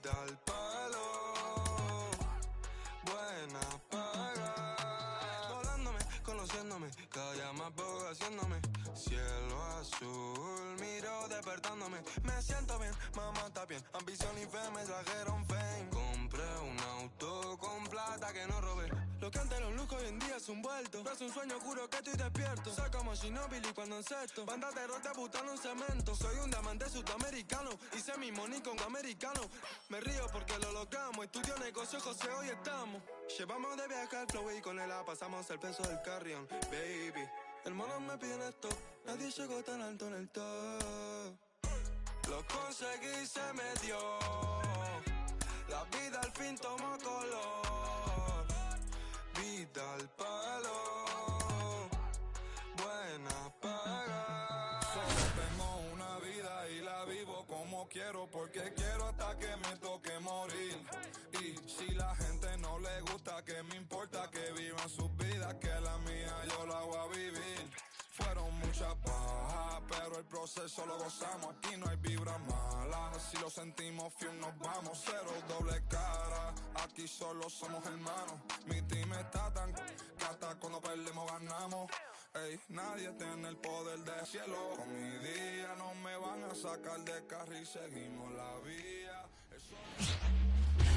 Vida al palo, buena paga. Volándome, conociéndome, cada día más boga haciéndome. Cielo azul, miro despertándome. Me siento bien, mamá está bien. Ambición y fe me trajeron fame. Compré un auto con plata que no robé. Lo que antes era un lujo hoy en día es un vuelto. Es un sueño juro que estoy despierto. Soy como Ginóbili cuando encesto. Banda de rock debutando en cemento. Soy un diamante sudamericano. Hice mi money con americano. Me río porque lo logramos. Estudio negocio, José, hoy estamos. Llevamos de viaje al flow y con él pasamos el peso del carrión. Baby, el mono me pide esto. Nadie llegó tan alto en el top. Lo conseguí, se me dio. La vida al fin tomó color. Vida al palo, buena paga. Solo tengo una vida y la vivo como quiero, porque quiero hasta que me toque morir. Y si la gente no le gusta, que me importa que vivan sus vidas, que la mía yo la voy a vivir. Fueron muchas bajas, pero el proceso lo gozamos. Aquí no hay vibra mala. Si lo sentimos, fiel nos vamos. Cero doble cara, aquí solo somos hermanos. Mi team está tan que hasta cuando perdemos ganamos. Ey, nadie tiene el poder del cielo. Con mi día no me van a sacar de carril. Seguimos la vía.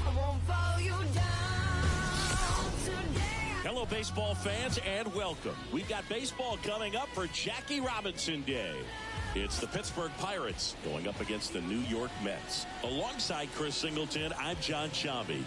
I won't follow you down today. Hello, baseball fans, and welcome. We've got baseball coming up for Jackie Robinson Day. It's the Pittsburgh Pirates going up against the New York Mets. Alongside Chris Singleton, I'm John Shambi.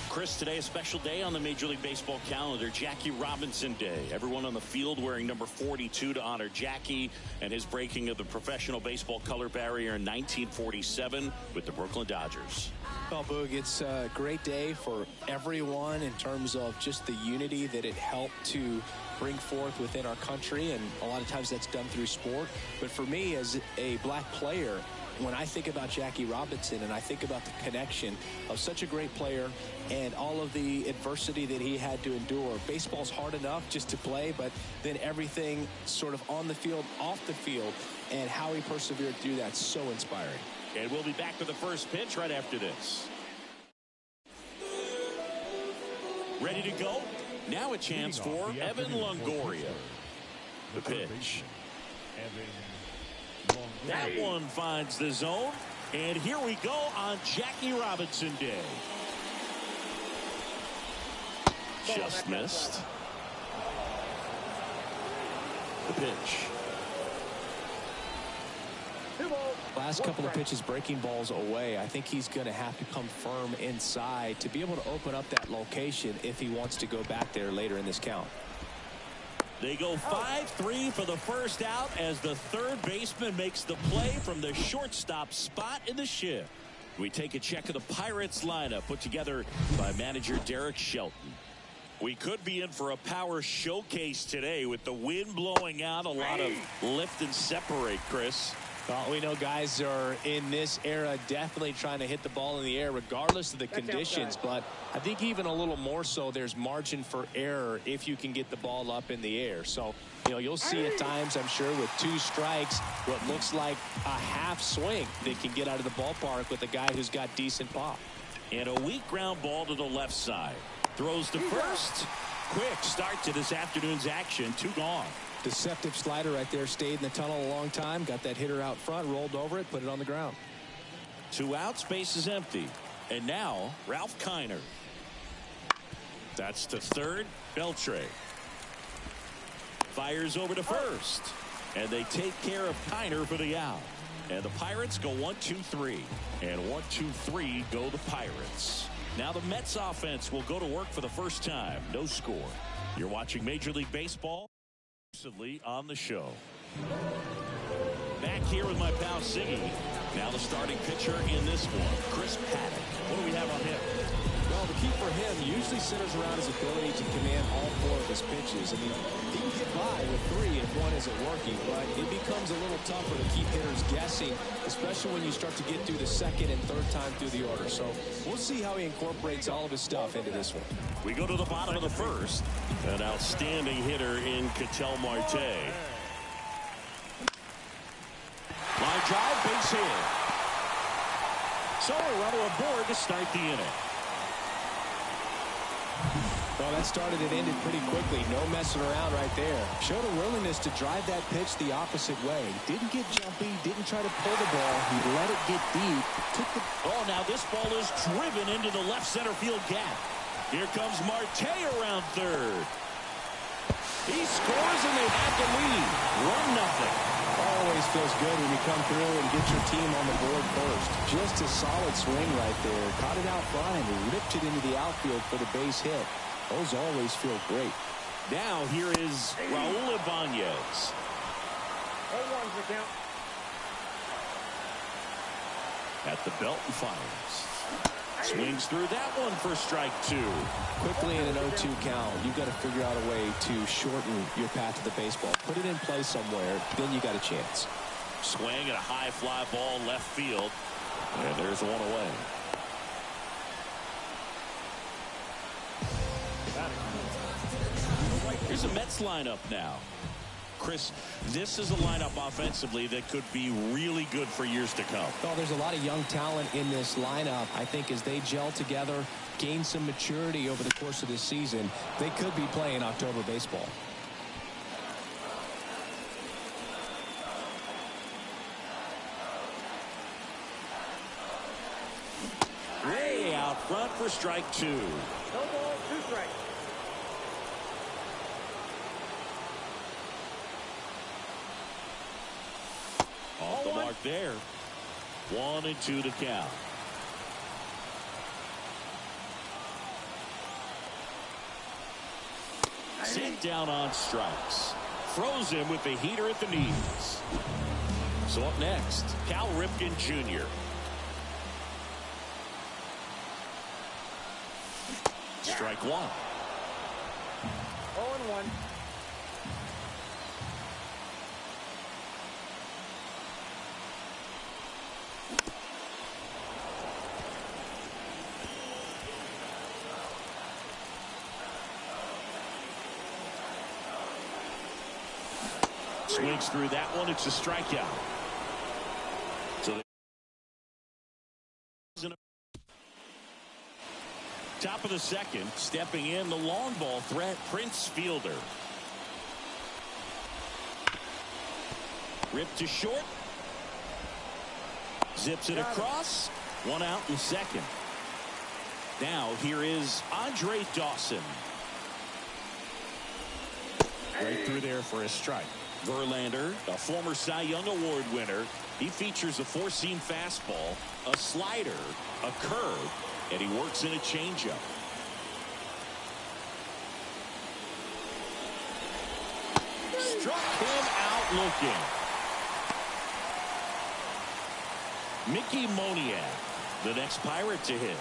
Chris, today a special day on the Major League Baseball calendar, Jackie Robinson Day. Everyone on the field wearing number 42 to honor Jackie and his breaking of the professional baseball color barrier in 1947 with the Brooklyn Dodgers. Well, Boog, it's a great day for everyone in terms of just the unity that it helped to bring forth within our country, and a lot of times that's done through sport. But for me, as a black player, when I think about Jackie Robinson and I think about the connection of such a great player and all of the adversity that he had to endure, baseball's hard enough just to play, but then everything sort of on the field, off the field, and how he persevered through that's so inspiring. And we'll be back for the first pitch right after this. Ready to go? Now a chance for Evan Longoria. The pitch. That one finds the zone. And here we go on Jackie Robinson Day. Just missed. The pitch. Last couple of pitches breaking balls away. I think he's going to have to come firm inside to be able to open up that location if he wants to go back there later in this count. They go 5-3 for the first out as the third baseman makes the play from the shortstop spot in the shift. We take a check of the Pirates lineup put together by manager Derek Shelton. We could be in for a power showcase today with the wind blowing out, a lot of lift and separate, Chris. Well, we know guys are in this era definitely trying to hit the ball in the air regardless of the conditions, but I think even a little more so there's margin for error if you can get the ball up in the air. So, you know, you'll see at times, I'm sure, with two strikes, what looks like a half swing that can get out of the ballpark with a guy who's got decent pop. And a weak ground ball to the left side. Throws to first. Quick start to this afternoon's action. 2 gone. Deceptive slider right there, stayed in the tunnel a long time, got that hitter out front, rolled over it, put it on the ground. 2 outs, base is empty. And now Ralph Kiner. That's to third. Beltre fires over to first, and they take care of Kiner for the out. And the Pirates go 1-2-3, and 1-2-3 go the Pirates. Now the Mets offense will go to work for the first time. No score. You're watching Major League Baseball on the show. Back here with my pal Siggy. Now the starting pitcher in this one, Chris Paddock. What do we have on him? Well, the key for him usually centers around his ability to command all 4 of his pitches. I mean, he can get by with 3 if one isn't working, but it becomes a little tougher to keep hitters guessing, especially when you start to get through the second and third time through the order. So we'll see how he incorporates all of his stuff into this one. We go to the bottom of the first. An outstanding hitter in Ketel Marte. Line drive, base hit. So a runner aboard to start the inning. Well, that started and ended pretty quickly. No messing around right there. Showed a willingness to drive that pitch the opposite way. Didn't get jumpy, didn't try to pull the ball. He let it get deep. Oh, now this ball is driven into the left center field gap. Here comes Marte around third. He scores and they have the lead. 1-0. Always feels good when you come through and get your team on the board first. Just a solid swing right there. Caught it out front and ripped it into the outfield for the base hit. Those always feel great. Now here is Raul Ibanez. 0-1's the count. At the belt and fires. Swings through that one for strike 2. Quickly in an 0-2 count, you've got to figure out a way to shorten your path to the baseball. Put it in play somewhere, then you got a chance. Swing at a high fly ball left field. And there's one away. Here's a Mets lineup now. Chris, this is a lineup offensively that could be really good for years to come. Well, there's a lot of young talent in this lineup. I think as they gel together, gain some maturity over the course of this season, they could be playing October baseball. Way out front for strike 2. No ball, 2 strikes. Off the mark there. 1-2 to count. Sent down on strikes. Throws him with the heater at the knees. So up next, Cal Ripken Jr. Strike 1. 0-1. Swings through that one. It's a strikeout. So top of the second, stepping in the long ball threat, Prince Fielder. Ripped to short. Zips it across. 1 out in the second. Now here is Andre Dawson. Right through there for a strike. Verlander, a former Cy Young Award winner. He features a 4-seam fastball, a slider, a curve, and he works in a changeup. Struck him out looking. Mickey Moniak, the next Pirate to hit.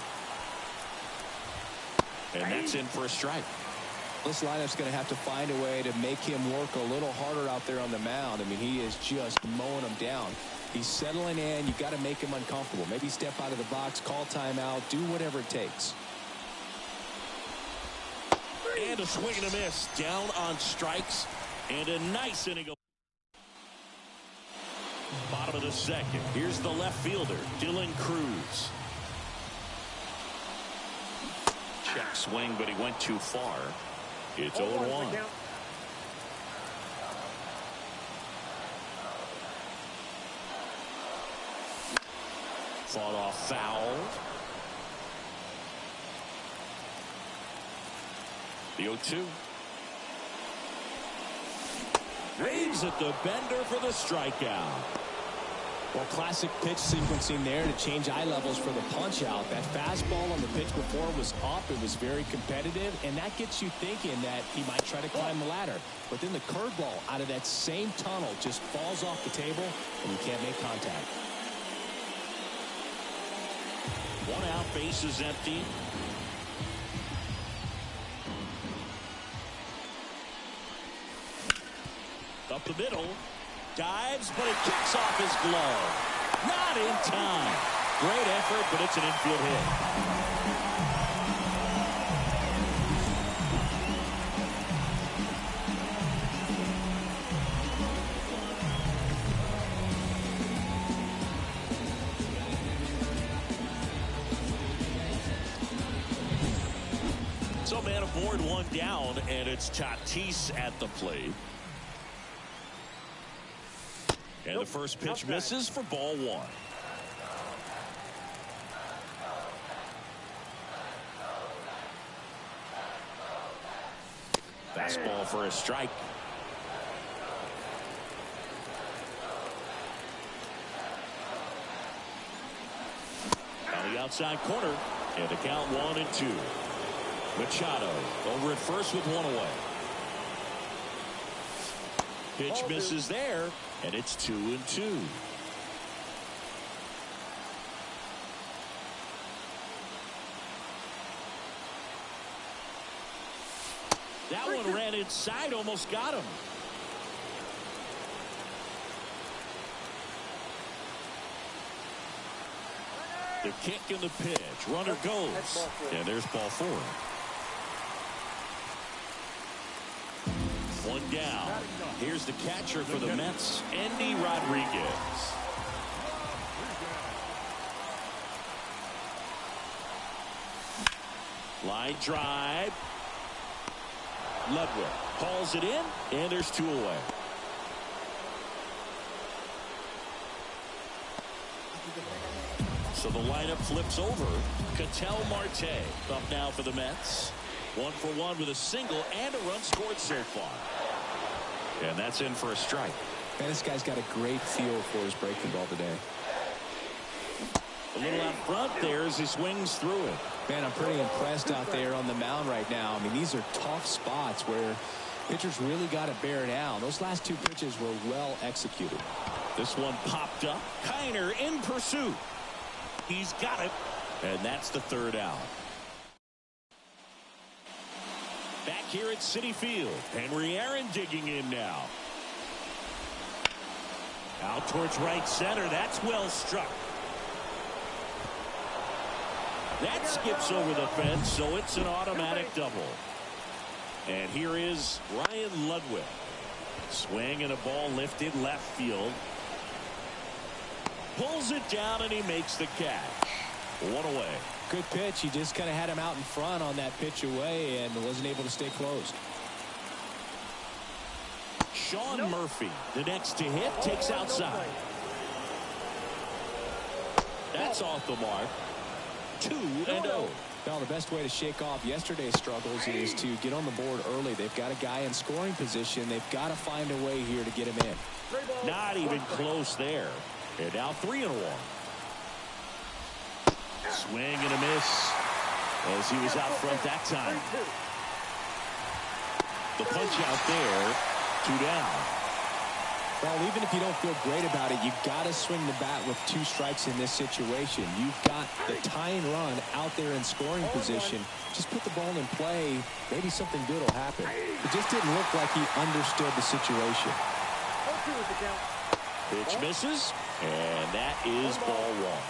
And that's in for a strike. This lineup's going to have to find a way to make him work a little harder out there on the mound. I mean, he is just mowing them down. He's settling in. You got to make him uncomfortable. Maybe step out of the box, call timeout, do whatever it takes. And a swing and a miss. Down on strikes. And a nice inning. Bottom of the second. Here's the left fielder, Dylan Cruz. Check swing, but he went too far. It's 0-1. Fought off foul. The 0-2. Waves at the bender for the strikeout. Well, classic pitch sequencing there to change eye levels for the punch out. That fastball on the pitch before was up. It was very competitive, and that gets you thinking that he might try to climb the ladder. But then the curveball out of that same tunnel just falls off the table, and you can't make contact. 1 out, base is empty. Up the middle. Dives, but it kicks off his glove. Not in time. Great effort, but it's an infield hit. man aboard, one down, and it's Tatis at the plate. And the first pitch misses for ball one. Fastball for a strike. On the outside corner, and the count 1-2. Machado over at first with one away. Pitch misses there, and it's 2-2. That one ran inside, almost got him. The kick and the pitch. Runner goes. And there's ball four. One down. Here's the catcher for the Mets, Andy Rodriguez. Line drive. Ludwig hauls it in, and there's two away. So the lineup flips over. Ketel Marte up now for the Mets. 1-for-1 with a single and a run scored so far. And that's in for a strike. Man, this guy's got a great feel for his breaking ball today. A little out front there as he swings through it. Man, I'm pretty impressed out there on the mound right now. I mean, these are tough spots where pitchers really got to bear down. Those last two pitches were well executed. This one popped up. Kiner in pursuit. He's got it. And that's the third out. Back here at Citi Field. Henry Aaron digging in now. Out towards right center. That's well struck. That skips over the fence, so it's an automatic double. And here is Ryan Ludwig. Swing and a ball lifted left field. Pulls it down and he makes the catch. One away. Good pitch. He just kind of had him out in front on that pitch away and wasn't able to stay closed. Sean Murphy, the next to hit, takes outside. That's off the mark. 2-0. Well, the best way to shake off yesterday's struggles is to get on the board early. They've got a guy in scoring position. They've got to find a way here to get him in. Not even close there. And now 3-1. Swing and a miss as he was out front that time. The punch out there. 2 down. Well, even if you don't feel great about it, you got to swing the bat with 2 strikes in this situation. You've got the tying run out there in scoring position. Just put the ball in play. Maybe something good will happen. It just didn't look like he understood the situation. Pitch misses, and that is ball one.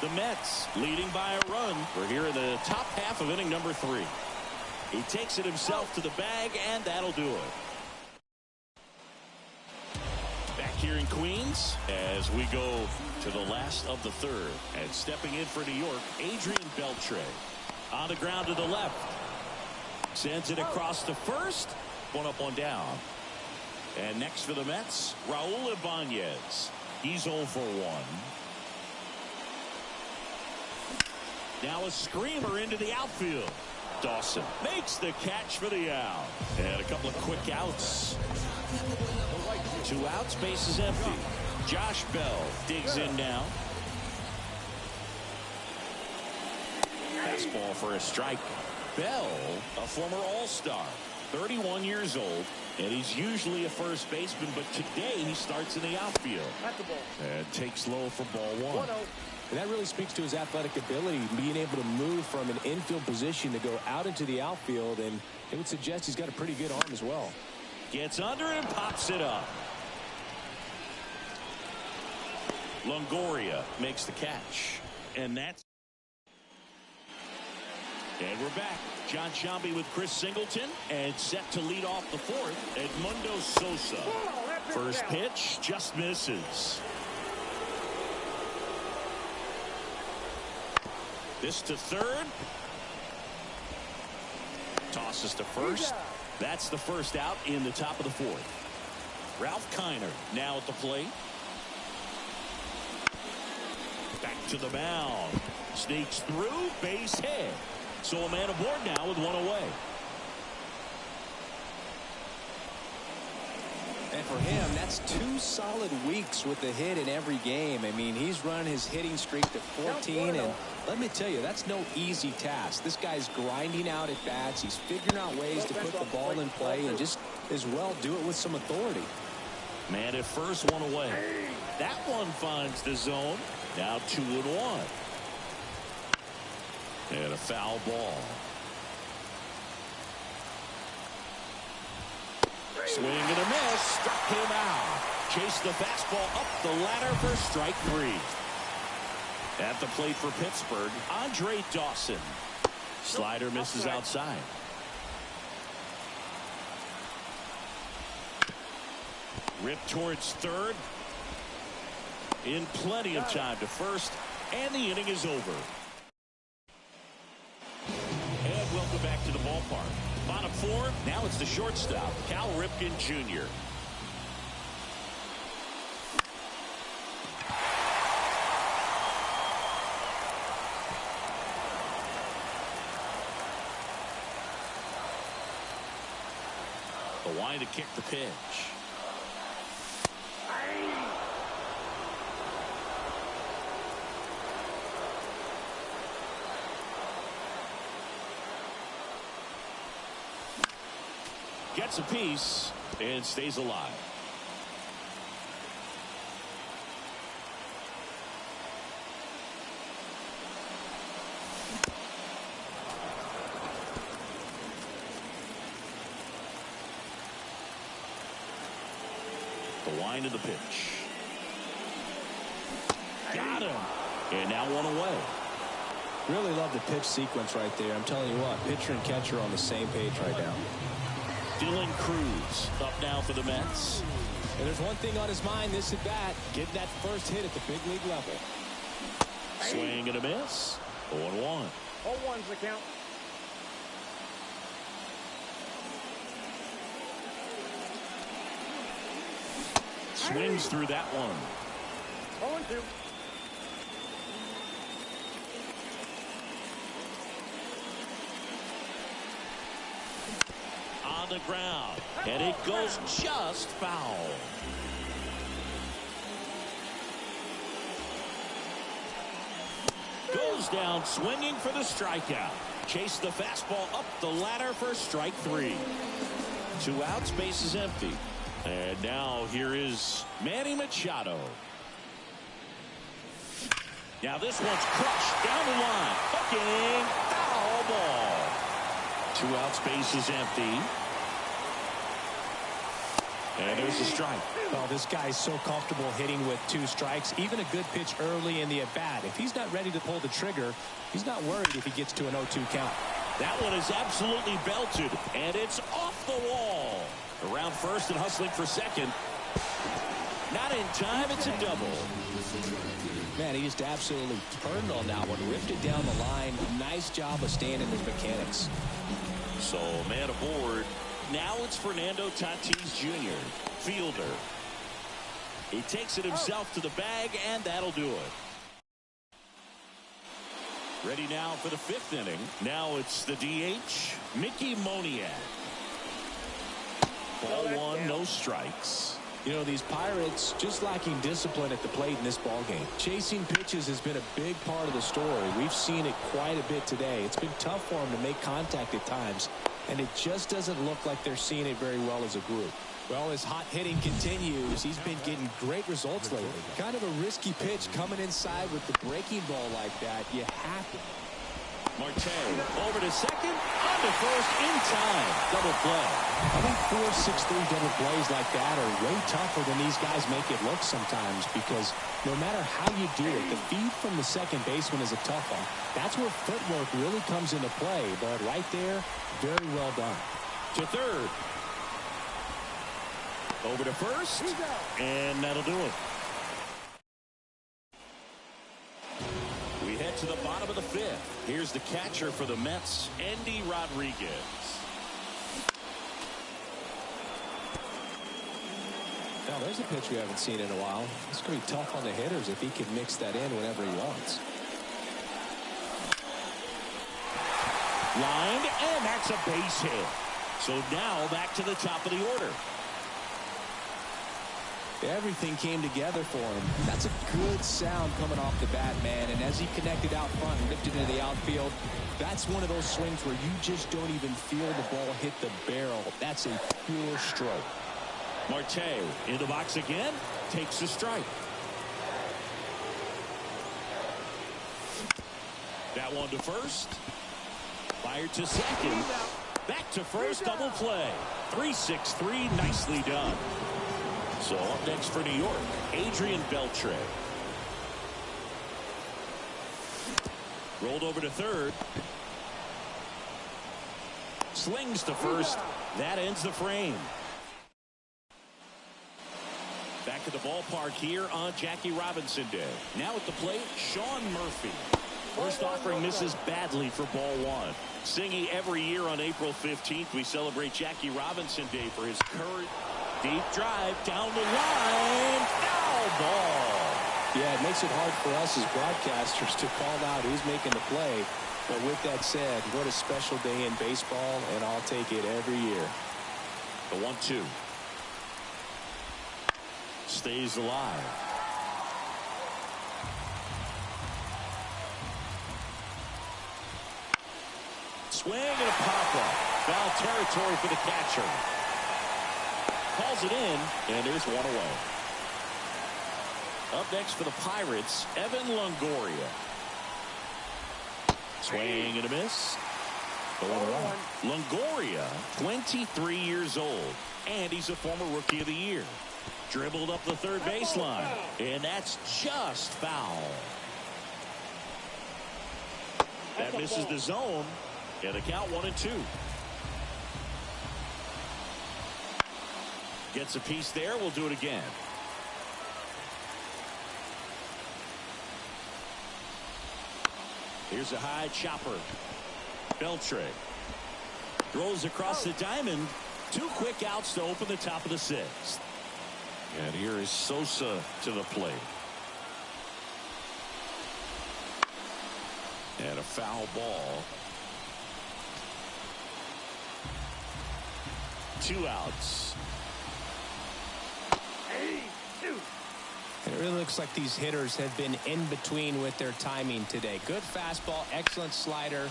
The Mets leading by a run. We're here in the top half of inning number 3. He takes it himself to the bag, and that'll do it. Back here in Queens as we go to the last of the third. And stepping in for New York, Adrian Beltre. On the ground to the left. Sends it across to first. 1 up, 1 down. And next for the Mets, Raul Ibanez. He's 0 for 1. Now a screamer into the outfield. Dawson makes the catch for the out. And a couple of quick outs. 2 outs, base is empty. Josh Bell digs in now. Fastball for a strike. Bell, a former All-Star, 31 years old, and he's usually a first baseman, but today he starts in the outfield. And takes low for ball 1. And that really speaks to his athletic ability, being able to move from an infield position to go out into the outfield, and it would suggest he's got a pretty good arm as well. Gets under it and pops it up. Longoria makes the catch. And that's... And we're back. John Sciambi with Chris Singleton, and set to lead off the 4th, Edmundo Sosa. First pitch just misses. This to third. Tosses to first. That's the first out in the top of the fourth. Ralph Kiner now at the plate. Back to the mound. Sneaks through, base hit. So a man aboard now with one away. And for him, that's 2 solid weeks with the hit in every game. I mean, he's run his hitting streak to 14, and let me tell you, that's no easy task. This guy's grinding out at bats. He's figuring out ways to put the ball in play and just as well do it with some authority. Man at first, one away. That one finds the zone. Now 2-1. And a foul ball. Swing and a miss. Struck him out. Chased the fastball up the ladder for strike 3. At the plate for Pittsburgh, Andre Dawson. Slider misses outside. Ripped towards third. In plenty of time to first, and the inning is over. And welcome back to the ballpark. Bottom 4, now it's the shortstop, Cal Ripken Jr. The line to kick the pitch. Gets a piece and stays alive. The wind of the pitch. Got him. And now one away. Really love the pitch sequence right there. I'm telling you what, pitcher and catcher are on the same page right now. Dylan Cruz up now for the Mets. And there's one thing on his mind this at bat, getting that first hit at the big league level. Swing and a miss. 0-1. 0-1's the count. Swings through that one. 0-2. On the ground, and it goes just foul. Goes down swinging for the strikeout. Chase the fastball up the ladder for strike 3. 2 outs, base is empty. And now here is Manny Machado. Now this one's crushed down the line. Hooking, foul ball. 2 outs, base is empty. And there's a strike. Well, this guy's so comfortable hitting with 2 strikes. Even a good pitch early in the at-bat. If he's not ready to pull the trigger, he's not worried if he gets to an 0-2 count. That one is absolutely belted, and it's off the wall. Around first and hustling for second. Not in time, it's a double. Man, he just absolutely turned on that one. Ripped it down the line. Nice job of staying in his mechanics. So, man aboard. Now it's Fernando Tatis Jr., fielder. He takes it himself to the bag, and that'll do it. Ready now for the 5th inning. Now it's the DH, Mickey Moniak. Ball 1, no strikes. You know, these Pirates just lacking discipline at the plate in this ballgame. Chasing pitches has been a big part of the story. We've seen it quite a bit today. It's been tough for them to make contact at times, and it just doesn't look like they're seeing it very well as a group. Well, as hot hitting continues, he's been getting great results lately. Kind of a risky pitch coming inside with the breaking ball like that. You have to. Marte over to second, on to first in time. Double play. I think 4, 6, 3 double plays like that are way tougher than these guys make it look sometimes, because no matter how you do it, the feed from the second baseman is a tough one. That's where footwork really comes into play, but right there, very well done. To third. Over to first, and that'll do it. We head to the bottom of the 5th. Here's the catcher for the Mets, Endy Rodriguez. Well, there's a pitch we haven't seen in a while. It's going to be tough on the hitters if he can mix that in whenever he wants. Lined, and that's a base hit. So now back to the top of the order. Everything came together for him. That's a good sound coming off the bat, man. And as he connected out front and ripped it into the outfield, that's one of those swings where you just don't even feel the ball hit the barrel. That's a pure stroke. Marte in the box again, takes the strike. That one to first. Fired to second. Back to first, double play. 3-6-3, nicely done. So up next for New York, Adrian Beltre. Rolled over to third. Slings to first. That ends the frame. Back at the ballpark here on Jackie Robinson Day. Now at the plate, Sean Murphy. First offering misses badly for ball one. Singy, every year on April 15th, we celebrate Jackie Robinson Day for his courage. Deep drive down the line. Foul ball. Yeah, it makes it hard for us as broadcasters to call out who's making the play. But with that said, what a special day in baseball, and I'll take it every year. The 1-2. Stays alive. Swing and a pop-up. Foul territory for the catcher. Calls it in, and there's one away. Up next for the Pirates, Evan Longoria. Swing and a miss. The 1-1. Longoria, 23 years old, and he's a former Rookie of the Year. Dribbled up the third baseline, and that's just foul. That misses the zone, and the count 1-2. Gets a piece there. We'll do it again. Here's a high chopper. Beltre throws across the diamond. 2 quick outs to open the top of the 6th. And here is Sosa to the plate. And a foul ball. 2 outs. And it really looks like these hitters have been in between with their timing today. Good fastball, excellent slider,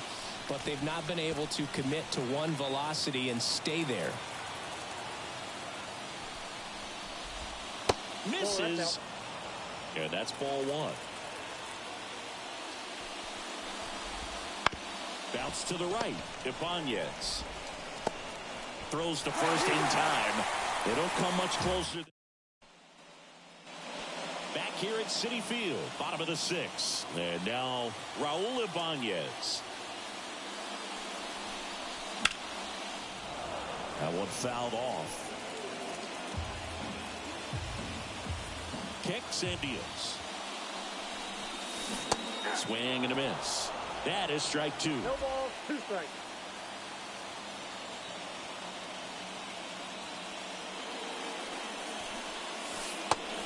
but they've not been able to commit to one velocity and stay there. Misses. And that's ball 1. Bounce to the right. Ibanez throws to first in time. They don't come much closer. Back here at Citi Field, bottom of the 6th. And now Raul Ibanez. That one fouled off. Kicks and deals. Swing and a miss. That is strike 2. No ball, 2 strikes.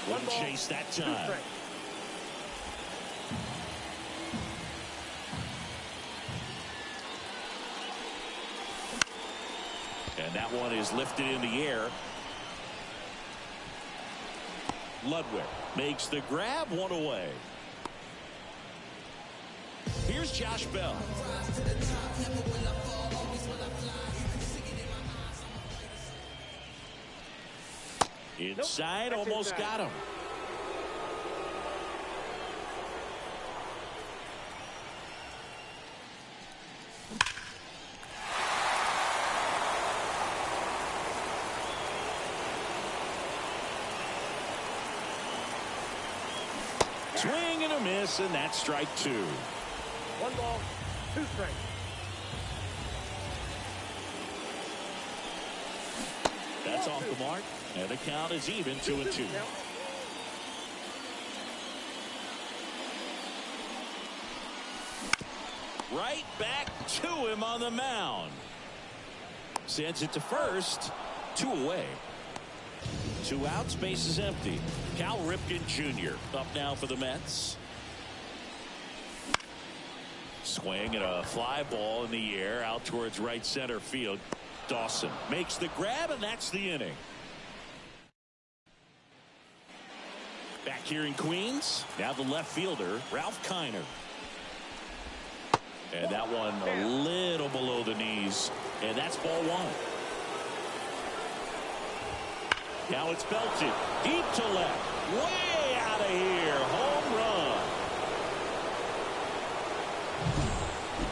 Wouldn't chase that time. And that one is lifted in the air. Ludwig makes the grab, 1 away. Here's Josh Bell. Inside, almost got him. Swing and a miss, and that's strike 2. 1 ball, 2 strikes. That's off the mark, and the count is even, 2-2. Right back to him on the mound. Sends it to first, 2 away. 2 outs, base is empty. Cal Ripken Jr. up now for the Mets. Swing and a fly ball in the air out towards right center field. Dawson makes the grab, and that's the inning. Back here in Queens, now the left fielder, Ralph Kiner. And that one a little below the knees, and that's ball 1. Now it's belted deep to left, way out of here, home run.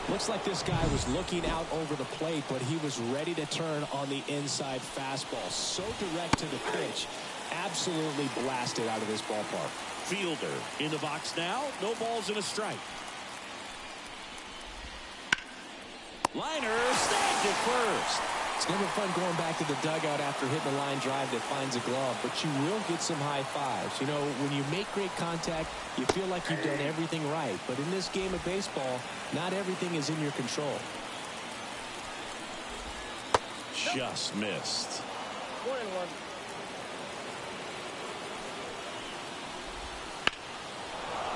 Looks like this guy was looking out over the plate, but he was ready to turn on the inside fastball. So direct to the pitch. Absolutely blasted out of this ballpark. Fielder in the box now. No balls and a strike. Liner snagged it first. It's never fun going back to the dugout after hitting a line drive that finds a glove, but you will get some high fives. You know, when you make great contact, you feel like you've done everything right. But in this game of baseball, not everything is in your control. Just missed. 1-1.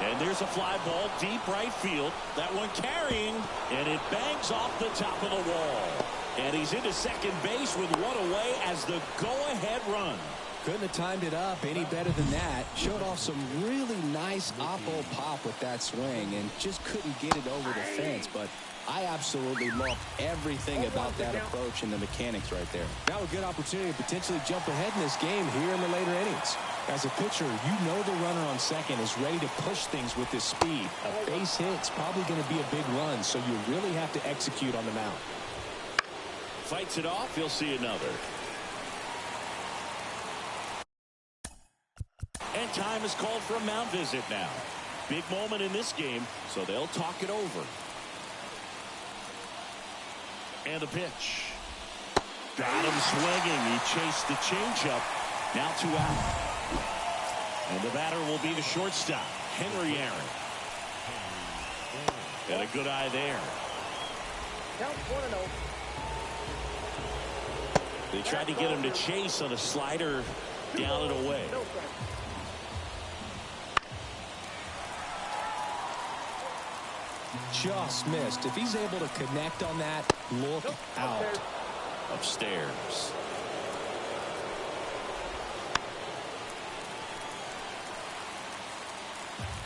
And there's a fly ball deep right field. That one carrying, and it bangs off the top of the wall. And he's into second base with 1 away as the go-ahead run. Couldn't have timed it up any better than that. Showed off some really nice oppo pop with that swing and just couldn't get it over the fence. But I absolutely love everything about that approach and the mechanics right there. Now a good opportunity to potentially jump ahead in this game here in the later innings. As a pitcher, you know the runner on second is ready to push things with his speed. A base hit's probably going to be a big run, so you really have to execute on the mound. Fights it off. He'll see another. And time is called for a mound visit now. Big moment in this game, so they'll talk it over. And a pitch. Got him swinging. He chased the changeup. Now 2 out. And the batter will be the shortstop, Henry Aaron. Got a good eye there. Count 1-0. They tried to get him to chase on a slider down and away. Just missed. If he's able to connect on that, look out. Upstairs.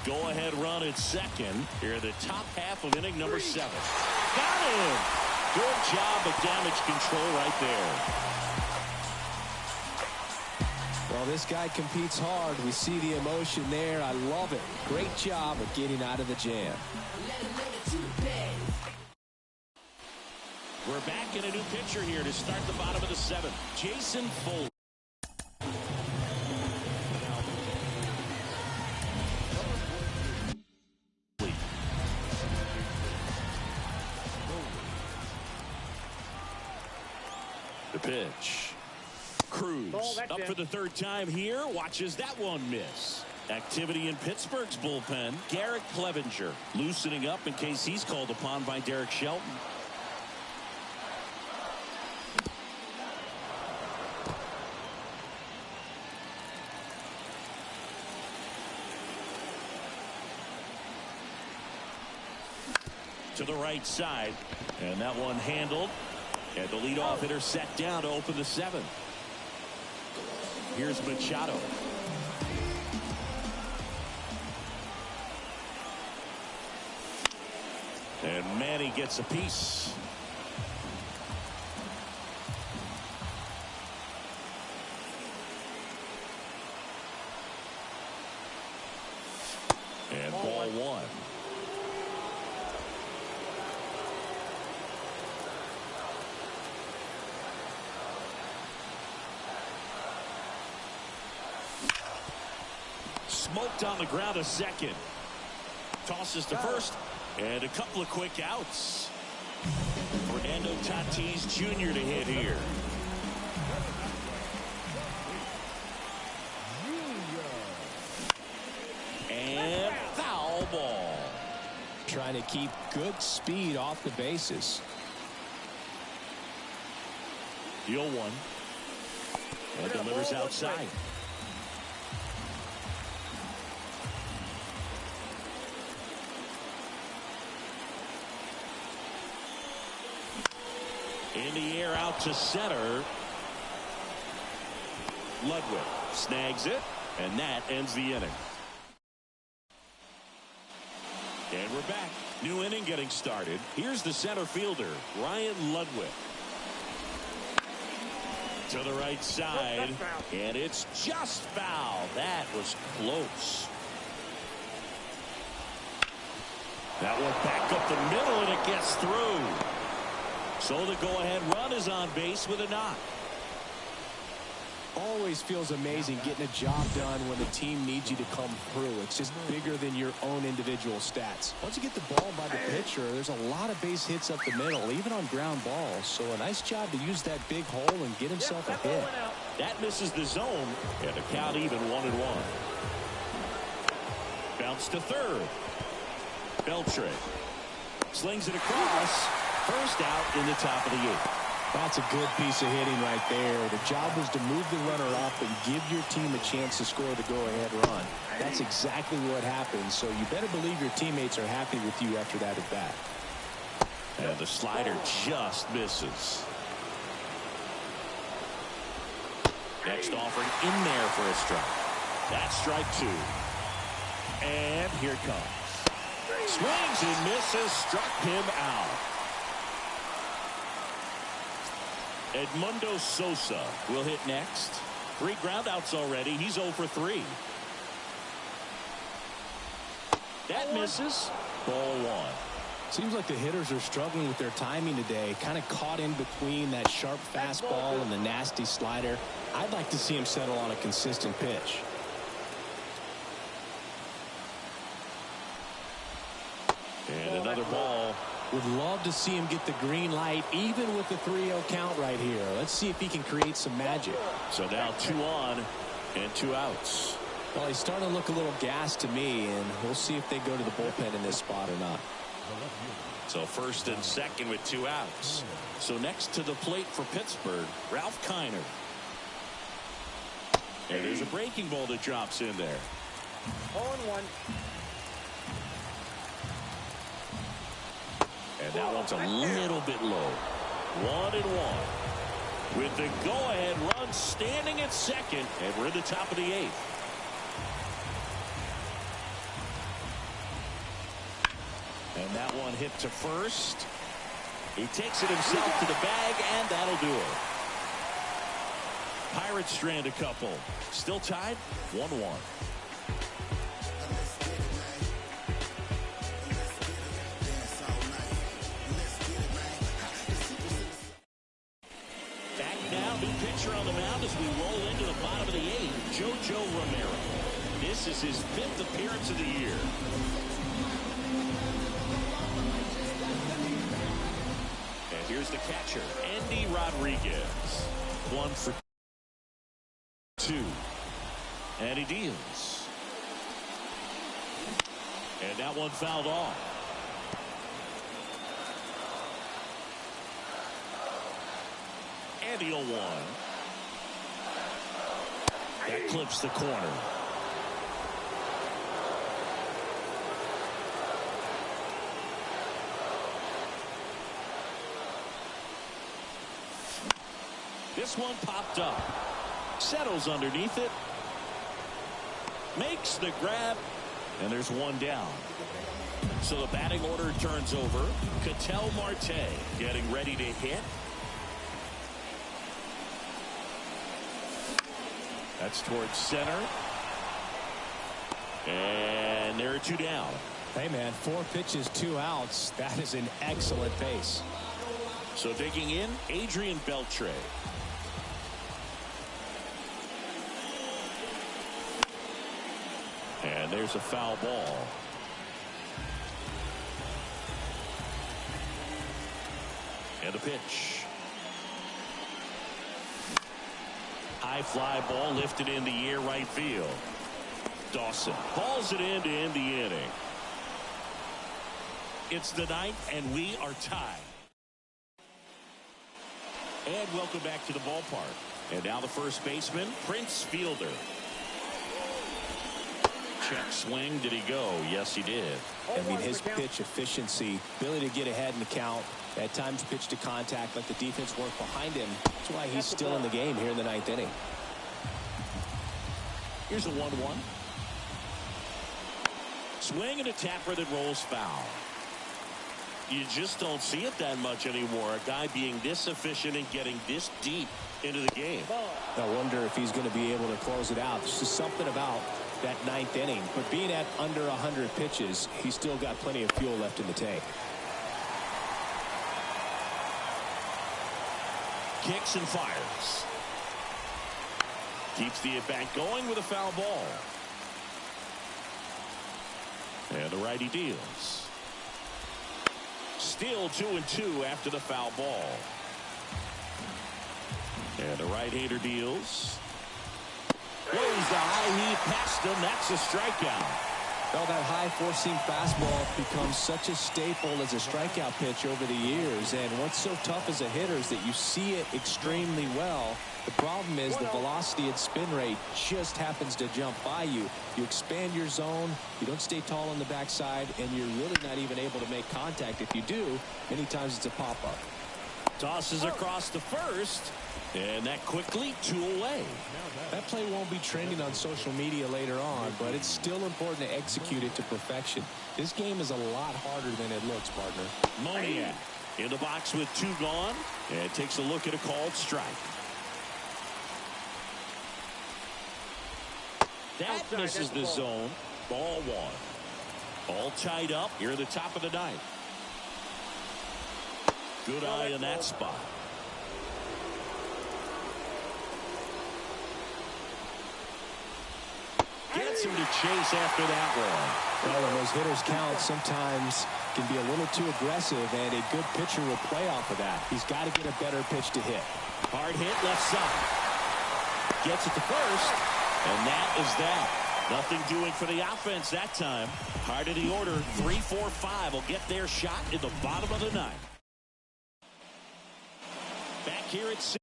Go-ahead run at second here in the top half of inning number 7. Got him! Good job of damage control right there. Well, this guy competes hard. We see the emotion there. I love it. Great job of getting out of the jam. We're back in a new pitcher here to start the bottom of the 7th. Jason Foley. The pitch. Cruz up for the 3rd time here. Watches that one miss. Activity in Pittsburgh's bullpen. Garrett Clevenger loosening up in case he's called upon by Derek Shelton. To the right side, and that one handled, and the leadoff hitter set down to open the 7th. Here's Machado. And Manny gets a piece. And ball 1. Smoked on the ground a second. Tosses to first. And a couple of quick outs. Fernando Tatis Jr. to hit here. And foul ball. Trying to keep good speed off the bases. The 0-1. And delivers outside. In the air out to center. Ludwig snags it, and that ends the inning. And we're back. New inning getting started. Here's the center fielder, Ryan Ludwig. To the right side, and it's just foul. That was close. That one back up the middle, and it gets through. So the go-ahead run is on base with a knock. Always feels amazing getting a job done when the team needs you to come through. It's just bigger than your own individual stats. Once you get the ball by the pitcher, there's a lot of base hits up the middle, even on ground balls. So a nice job to use that big hole and get himself a hit. That misses the zone, and the count even 1-1. Bounce to third. Beltre slings it across. First out in the top of the 8th. That's a good piece of hitting right there. The job was to move the runner up and give your team a chance to score the go-ahead run. That's exactly what happened, so you better believe your teammates are happy with you after that at bat. And the slider just misses. Next offering in there for a strike. That's strike 2. And here it comes. Swings and misses, struck him out. Edmundo Sosa will hit next. 3 groundouts already. He's 0 for 3. That misses. Ball 1. Seems like the hitters are struggling with their timing today. Kind of caught in between that sharp fastball and the nasty slider. I'd like to see him settle on a consistent pitch. And another ball. Would love to see him get the green light, even with the 3-0 count right here. Let's see if he can create some magic. So now 2 on and 2 outs. Well, he's starting to look a little gassed to me, and we'll see if they go to the bullpen in this spot or not. So first and second with 2 outs. So next to the plate for Pittsburgh, Ralph Kiner. And there's a breaking ball that drops in there. 0-1. And that one's a little bit low. 1-1. With the go-ahead run standing at second, and we're at the top of the 8th. And that one hit to first. He takes it himself to the bag, and that'll do it. Pirates strand a couple. Still tied, 1-1. On the mound as we roll into the bottom of the 8th, JoJo Romero. This is his 5th appearance of the year. And here's the catcher, Andy Rodriguez. 1 for 2. And he deals. And that one fouled off. And the 0-1. That clips the corner. This one popped up. Settles underneath it. Makes the grab. And there's one down. So the batting order turns over. Ketel Marte getting ready to hit. That's towards center. And there are 2 down. Hey, man, 4 pitches, 2 outs. That is an excellent pace. So digging in, Adrian Beltre. And there's a foul ball. And the pitch. High fly ball lifted in the air right field. Dawson hauls it in to end the inning. It's the 9th, and we are tied. And welcome back to the ballpark. And now the first baseman, Prince Fielder. Check swing. Did he go? Yes, he did. I mean, his pitch efficiency, ability to get ahead in the count, at times pitch to contact, let the defense work behind him. That's why he's still in the game here in the 9th inning. Here's a 1-1. Swing and a tapper that rolls foul. You just don't see it that much anymore. A guy being this efficient and getting this deep into the game. I wonder if he's going to be able to close it out. There's just something about that 9th inning. But being at under 100 pitches, he's still got plenty of fuel left in the tank. Kicks and fires. Keeps the at-bat going with a foul ball. And the righty deals. Still 2-2 after the foul ball. And the right-hander deals. Goes the high heat past him. That's a strikeout. Well, that high four-seam fastball becomes such a staple as a strikeout pitch over the years. And what's so tough as a hitter is that you see it extremely well. The problem is the velocity and spin rate just happens to jump by you. You expand your zone, you don't stay tall on the backside, and you're really not even able to make contact. If you do, many times it's a pop-up. Tosses across the first, and that quickly 2 away. That play won't be trending on social media later on, but it's still important to execute it to perfection. This game is a lot harder than it looks, partner. Moniak in the box with 2 gone, and takes a look at a called strike. That misses the zone. Ball 1. All tied up here at the top of the 9th. Good eye in that spot. Gets him to chase after that one. Well, when those hitters count, sometimes can be a little too aggressive, and a good pitcher will play off of that. He's got to get a better pitch to hit. Hard hit left side. Gets it to first, and that is that. Nothing doing for the offense that time. Hard of the order, 3, 4, 5 will get their shot in the bottom of the 9th. Back here at 6.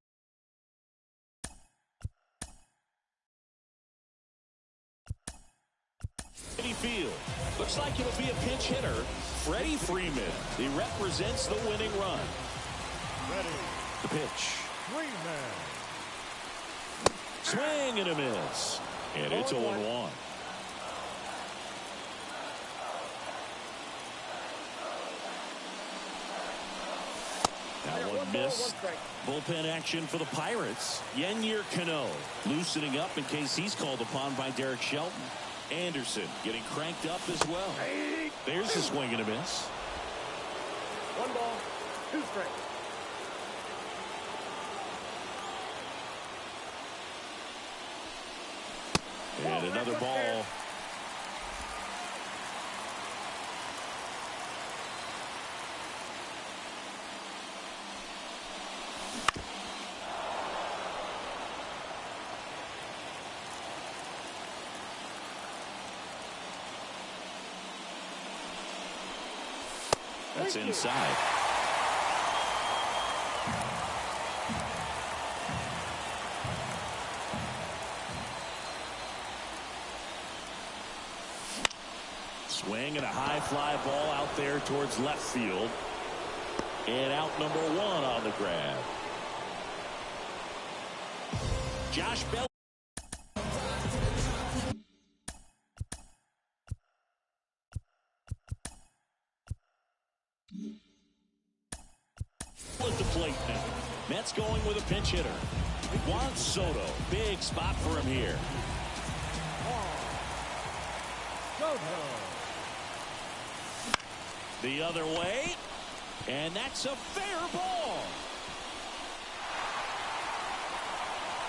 Field. Looks like it'll be a pinch hitter. Freddie Freeman. He represents the winning run. Ready. The pitch. Freeman. Swing and a miss. And it's 0-1. That one missed. Bullpen action for the Pirates. Yennier Cano loosening up in case he's called upon by Derek Shelton. Anderson getting cranked up as well. There's a swing and a miss. 1 ball, 2 strikes. And another ball. That's inside. Swing and a high fly ball out there towards left field. And out number 1 on the grab. Josh Bell. At the plate now. Mets going with a pinch hitter. Juan Soto. Big spot for him here. The other way. And that's a fair ball.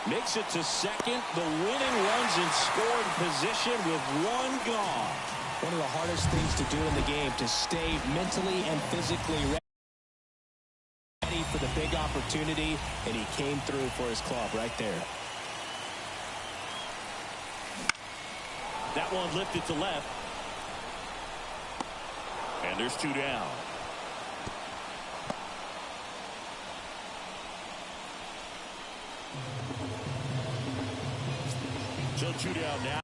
Makes it to second. The winning runs in scoring position with 1 gone. One of the hardest things to do in the game, to stay mentally and physically ready for the big opportunity, and he came through for his club right there. That one lifted to left. And there's 2 down. So 2 down now.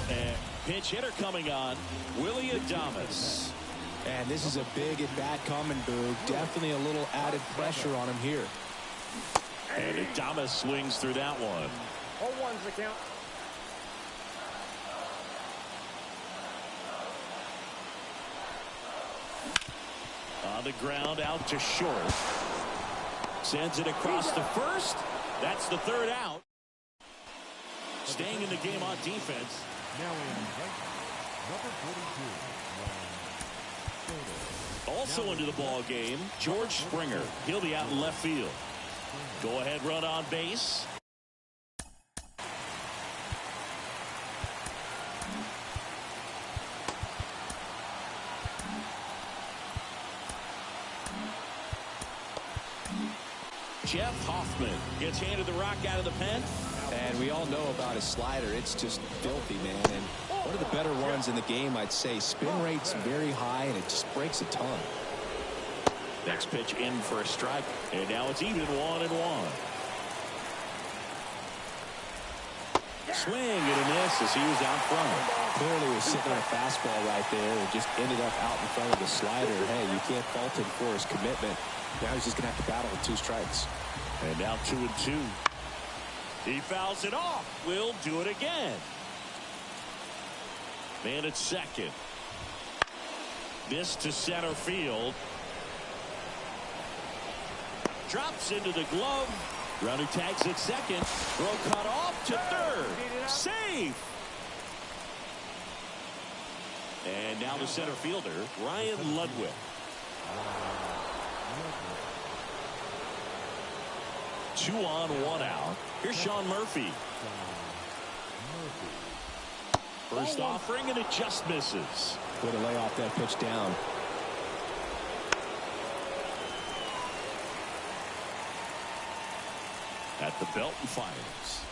And pinch hitter coming on, Willie Adames. And this is a big at-bat coming, Boo. Definitely a little added pressure on him here. And Adames swings through that one. 0-1's the count. On the ground, out to short. Sends it across the first. That's the third out. Staying in the game on defense. Now in right, number 42. Also into the ball game, George Springer. He'll be out in left field. Go ahead run on base. Jeff Hoffman gets handed the rock out of the pen. And we all know about his slider. It's just filthy, man. And one of the better ones in the game, I'd say. Spin rate's very high, and it just breaks a ton. Next pitch in for a strike. And now it's even 1-1. Swing and a miss as he was out front. Clearly was sitting on a fastball right there and just ended up out in front of the slider. Hey, you can't fault him for his commitment. Now he's just going to have to battle with 2 strikes. And now 2-2. He fouls it off. Will do it again. Man at second. This to center field. Drops into the glove. Runner tags at second. Throw cut off to third. Safe. And now the center fielder, Ryan Ludwig. Two on, 1 out. Here's Sean Murphy. First offering, and it just misses. Way to lay off that pitch down. At the belt and fires.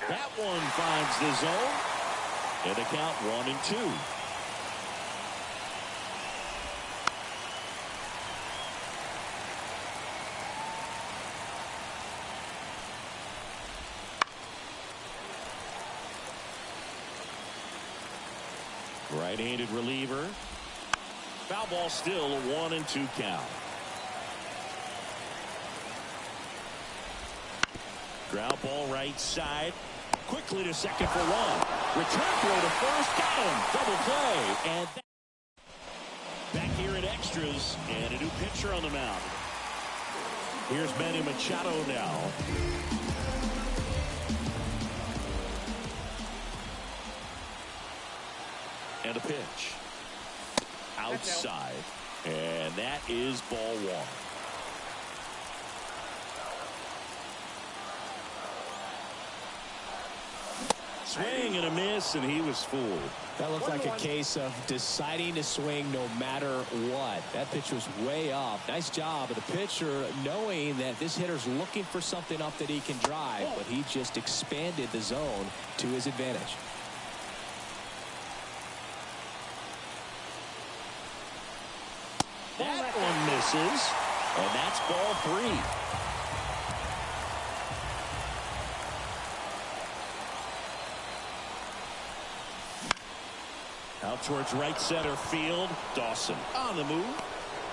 That one finds the zone. And the count 1-2. Right-handed reliever. Foul ball still, a 1-2 count. Ground ball right side. Quickly to second for 1. Return throw to first. Got him. Double play. And back here at extras. And a new pitcher on the mound. Here's Manny Machado now. And a pitch. Outside. And that is ball 1. Swing and a miss, and he was fooled. That looked like a case of deciding to swing no matter what. That pitch was way up. Nice job of the pitcher knowing that this hitter's looking for something up that he can drive, but he just expanded the zone to his advantage. That one misses, and that's ball 3. Out towards right center field. Dawson on the move.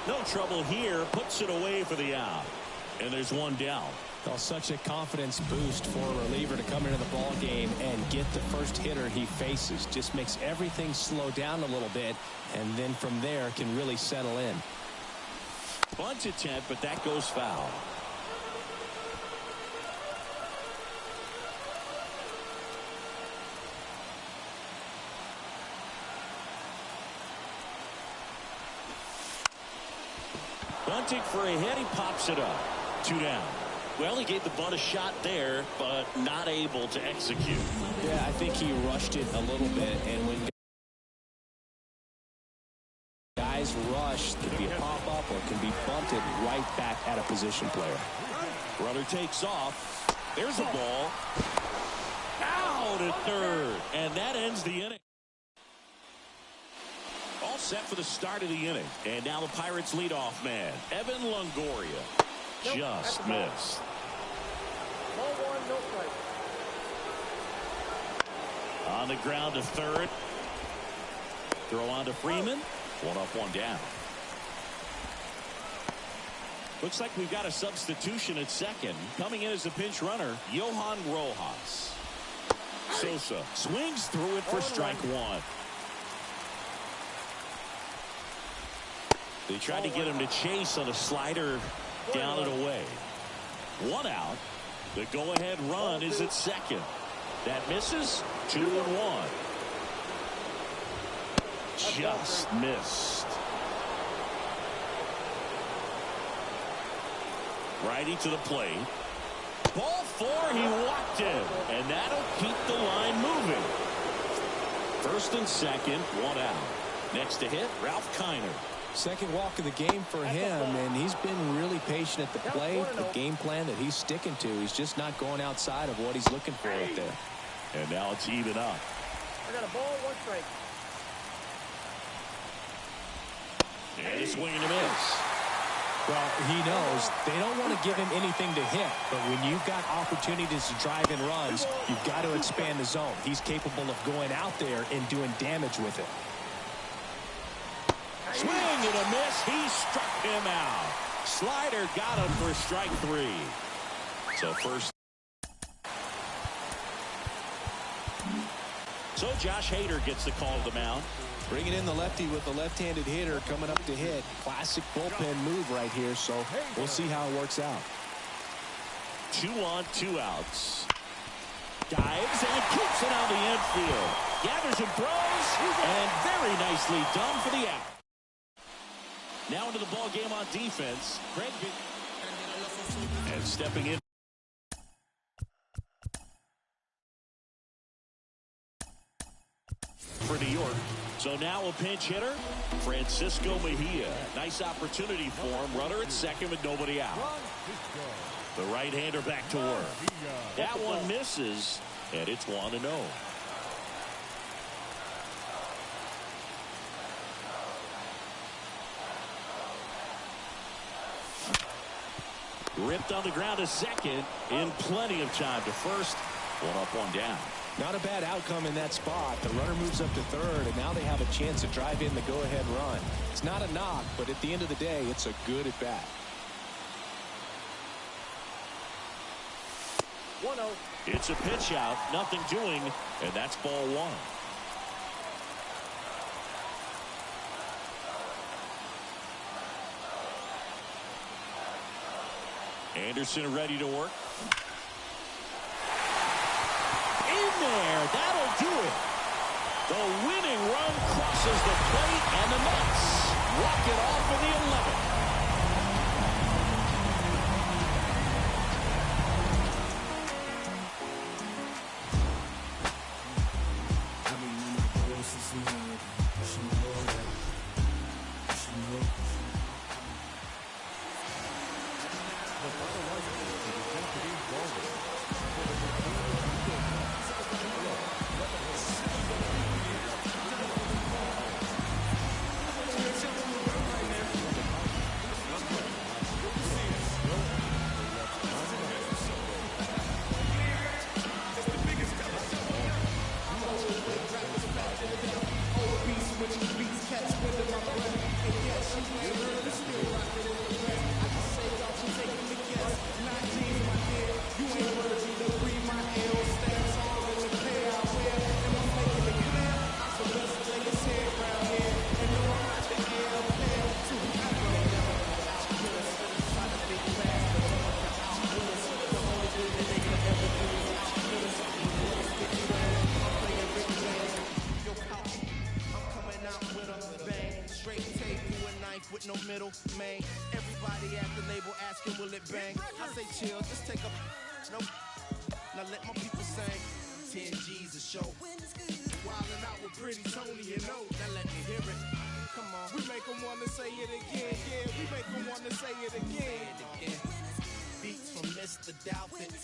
No trouble here. Puts it away for the out. And there's 1 down. Well, such a confidence boost for a reliever to come into the ball game and get the first hitter he faces. Just makes everything slow down a little bit, and then from there can really settle in. Bunt attempt, but that goes foul. Bunting for a hit. He pops it up. 2 down. Well, he gave the bunt a shot there, but not able to execute. Yeah, I think he rushed it a little bit, and when guys rush, it can be a pop-up or it can be bunted right back at a position player. Runner takes off. There's a ball. Out at third, and that ends the inning. all set for the start of the inning. And now the Pirates leadoff man, Evan Longoria. Just missed. Ball one, no strike. On the ground to third. Throw on to Freeman. One up, one down. Looks like we've got a substitution at second. Coming in as a pinch runner, Johan Rojas. Sosa swings through it for strike one. They tried to get him to chase on a slider down and away. One out. The go-ahead run is at second. That misses. 2-1. Just missed. Righty to the plate. Ball four, he walked in, and that'll keep the line moving. First and second, one out. Next to hit, Ralph Kiner. Second walk of the game for him, and he's been really patient at the plate. The game plan that he's sticking to, he's just not going outside of what he's looking for right there. And now it's even up. I got a ball, one strike. And a swing and a miss. Well, he knows they don't want to give him anything to hit, but when you've got opportunities to drive in runs, you've got to expand the zone. He's capable of going out there and doing damage with it. Swing and a miss. He struck him out. Slider got him for strike three. So first. So Josh Hader gets the call to the mound. Bringing in the lefty with the left-handed hitter coming up to hit. Classic bullpen move right here, so we'll see how it works out. 2 on, 2 outs. Dives and keeps it on the infield. Gathers and throws, and very nicely done for the out. Now into the ball game on defense. Craig. And stepping in for New York. So now a pinch hitter, Francisco Mejia. Nice opportunity for him. Runner at second with nobody out. The right-hander back to work. That one misses, and it's 1-0. Ripped on the ground to second in plenty of time to first. 1 up, 1 down. Not a bad outcome in that spot. The runner moves up to third, and now they have a chance to drive in the go-ahead run. It's not a knock, but at the end of the day, it's a good at-bat. 1-0. It's a pitch out, nothing doing, and that's ball one. Anderson ready to work. In there, that'll do it. The winning run crosses the plate, and the Mets walk it off for the 11th. With no middle, man. Everybody at the label asking, will it bang? I say chill, just take a nope. Now let my people sing. 10 G's a show. Wildin' out with Pretty Tony and O. Now let me hear it. Come on, we make them wanna say it again. Yeah, we make them wanna say it again. Beats from Mr. Doubtfit.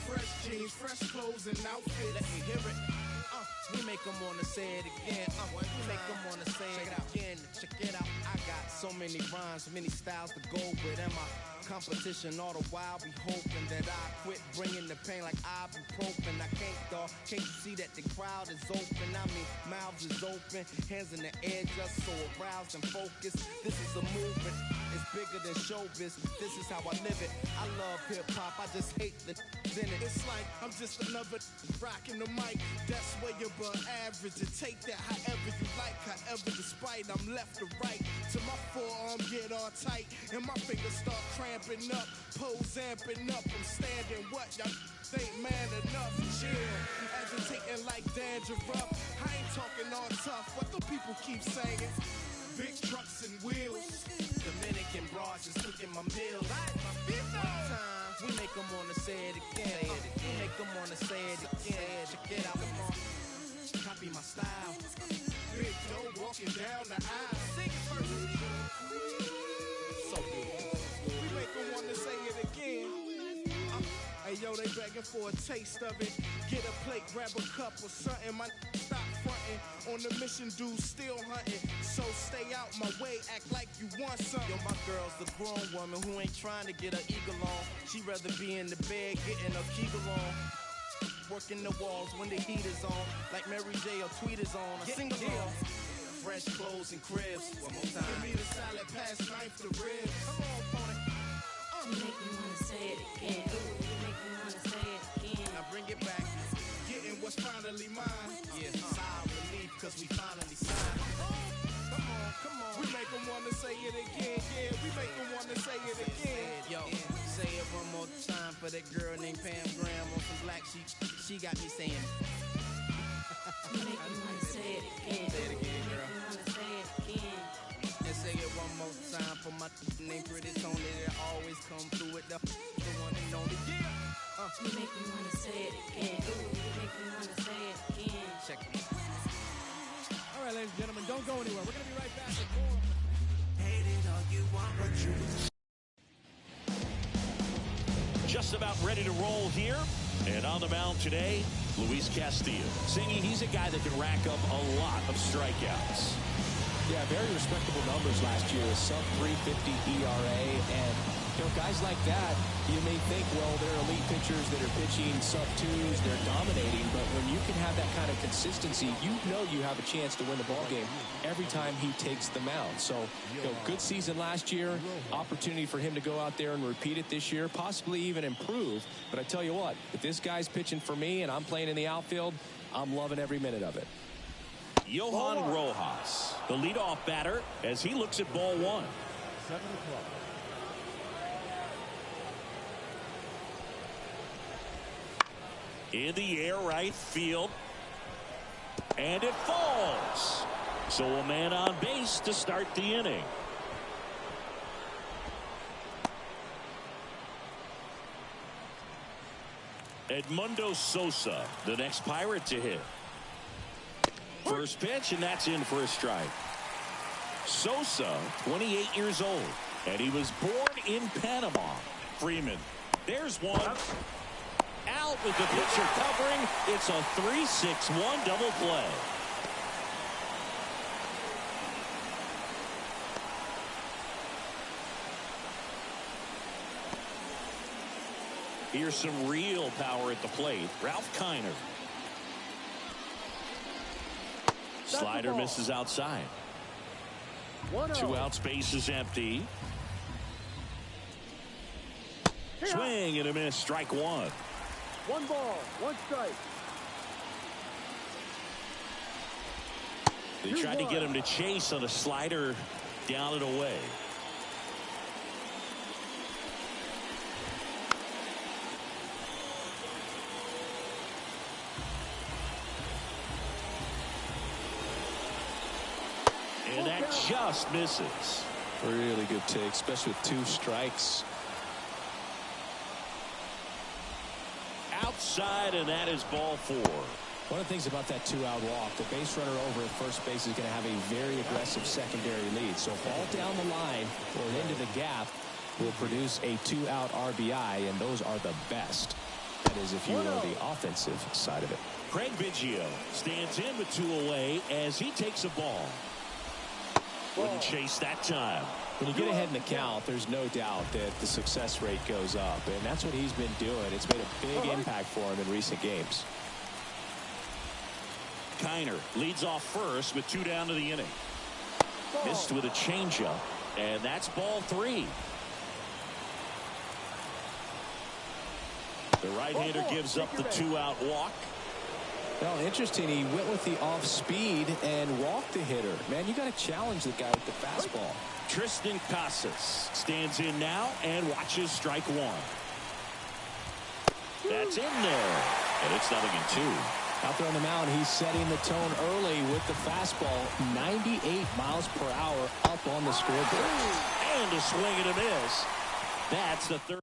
Fresh jeans, fresh clothes and outfit. Let me hear it. We make them wanna say it again. We make them wanna say it again. Check it out. I got so many rhymes, many styles to go with. And my competition all the while be hoping that I quit bringing the pain like ibuprofen. I can't, dawg. Can't you see that the crowd is open? I mean, mouths is open, hands in the air just so aroused and focused. This is a movement. It's bigger than showbiz. This is how I live it. I love hip hop. I just hate the in it. It's like I'm just another rocking the mic. That's where you're above average. And take that however you like. However, despite I'm left to right. Till my forearm get all tight and my fingers start cramping up. Pose amping up. I'm standing what y'all ain't man enough. Chill. Agitating like dandruff. I ain't talking all tough. What the people keep saying? Big trucks and wheels. Dominican broads just cooking my meals. One time, we make them wanna say it again. We make them wanna say it again. Check it out, come on. Copy my style. Big Joe walking down the aisle. Sing it first. So good. We make them wanna say it again. Hey yo, they begging for a taste of it. Get a plate, grab a cup or something. My stop fronting. On the mission, dude, still hunting. So stay out my way, act like you want something. Yo, my girl's a grown woman who ain't trying to get her eagle on. She'd rather be in the bed getting her kegel on. Working the walls when the heat is on. Like Mary J or Tweet is on. A single along. Fresh clothes and cribs. One more time. Give me the salad, pass knife to ribs. Come on, opponent. You make me wanna say it again. You make me wanna say it again. Now bring it back. Getting what's finally mine. Yeah, sigh of relief, cause we finally signed. Come on. We make them wanna say it again. Yeah, we make them wanna say it again. Yo, say it one more time for that girl named Pam Graham on some black sheep. She got me saying. You make me wanna say it again. Say it again, girl. You wanna say it again. And say it one more time for my name Pretty Tony that always come through with the one and only. Yeah. You make me wanna say it again. You make me wanna say it again. Check it. All right, ladies and gentlemen, don't go anywhere. We're going to be right back with more. Hate it all you want, but you. Just about ready to roll here. And on the mound today, Luis Castillo. Singy, he's a guy that can rack up a lot of strikeouts. Yeah, very respectable numbers last year. A sub 350 ERA. And, you know, guys like that, you may think, well, they're elite pitchers that are pitching sub twos, they're dominating. But when you can have that kind of consistency, you know you have a chance to win the ball game every time he takes the mound. So, you know, good season last year. Opportunity for him to go out there and repeat it this year, possibly even improve. But I tell you what, if this guy's pitching for me and I'm playing in the outfield, I'm loving every minute of it. Johan Rojas, the leadoff batter, as he looks at ball one. 7 o'clock. In the air, right field. And it falls. So a man on base to start the inning. Edmundo Sosa, the next Pirate to hit. First pitch, and that's in for a strike. Sosa, 28 years old, and he was born in Panama. Freeman, there's one. Out with the pitcher covering. It's a 3-6-1 double play. Here's some real power at the plate. Ralph Kiner. Slider misses outside. 1-0. 2 outs, base is empty. Swing and a miss, strike one. 1 ball, 1 strike. They tried to get him to chase on a slider down and away. And that just misses. Really good take, especially with 2 strikes. Outside, and that is ball 4. One of the things about that 2-out walk, the base runner over at first base is going to have a very aggressive secondary lead. So ball down the line or into the gap will produce a 2-out RBI, and those are the best. That is, if you will, the offensive side of it. Craig Biggio stands in with 2 away as he takes a ball. Wouldn't chase that time. When you get ahead in the count, there's no doubt that the success rate goes up, and that's what he's been doing. It's made a big impact for him in recent games. Kiner leads off first with 2 down to the inning. Missed with a changeup, and that's ball 3. The right-hander gives up the 2-out walk. Well, interesting. He went with the off speed and walked the hitter. Man, you got to challenge the guy with the fastball. Tristan Casas stands in now and watches strike 1. That's in there, and it's 0-2. Out there on the mound, he's setting the tone early with the fastball. 98 miles per hour up on the scoreboard. And a swing and a miss. That's the third.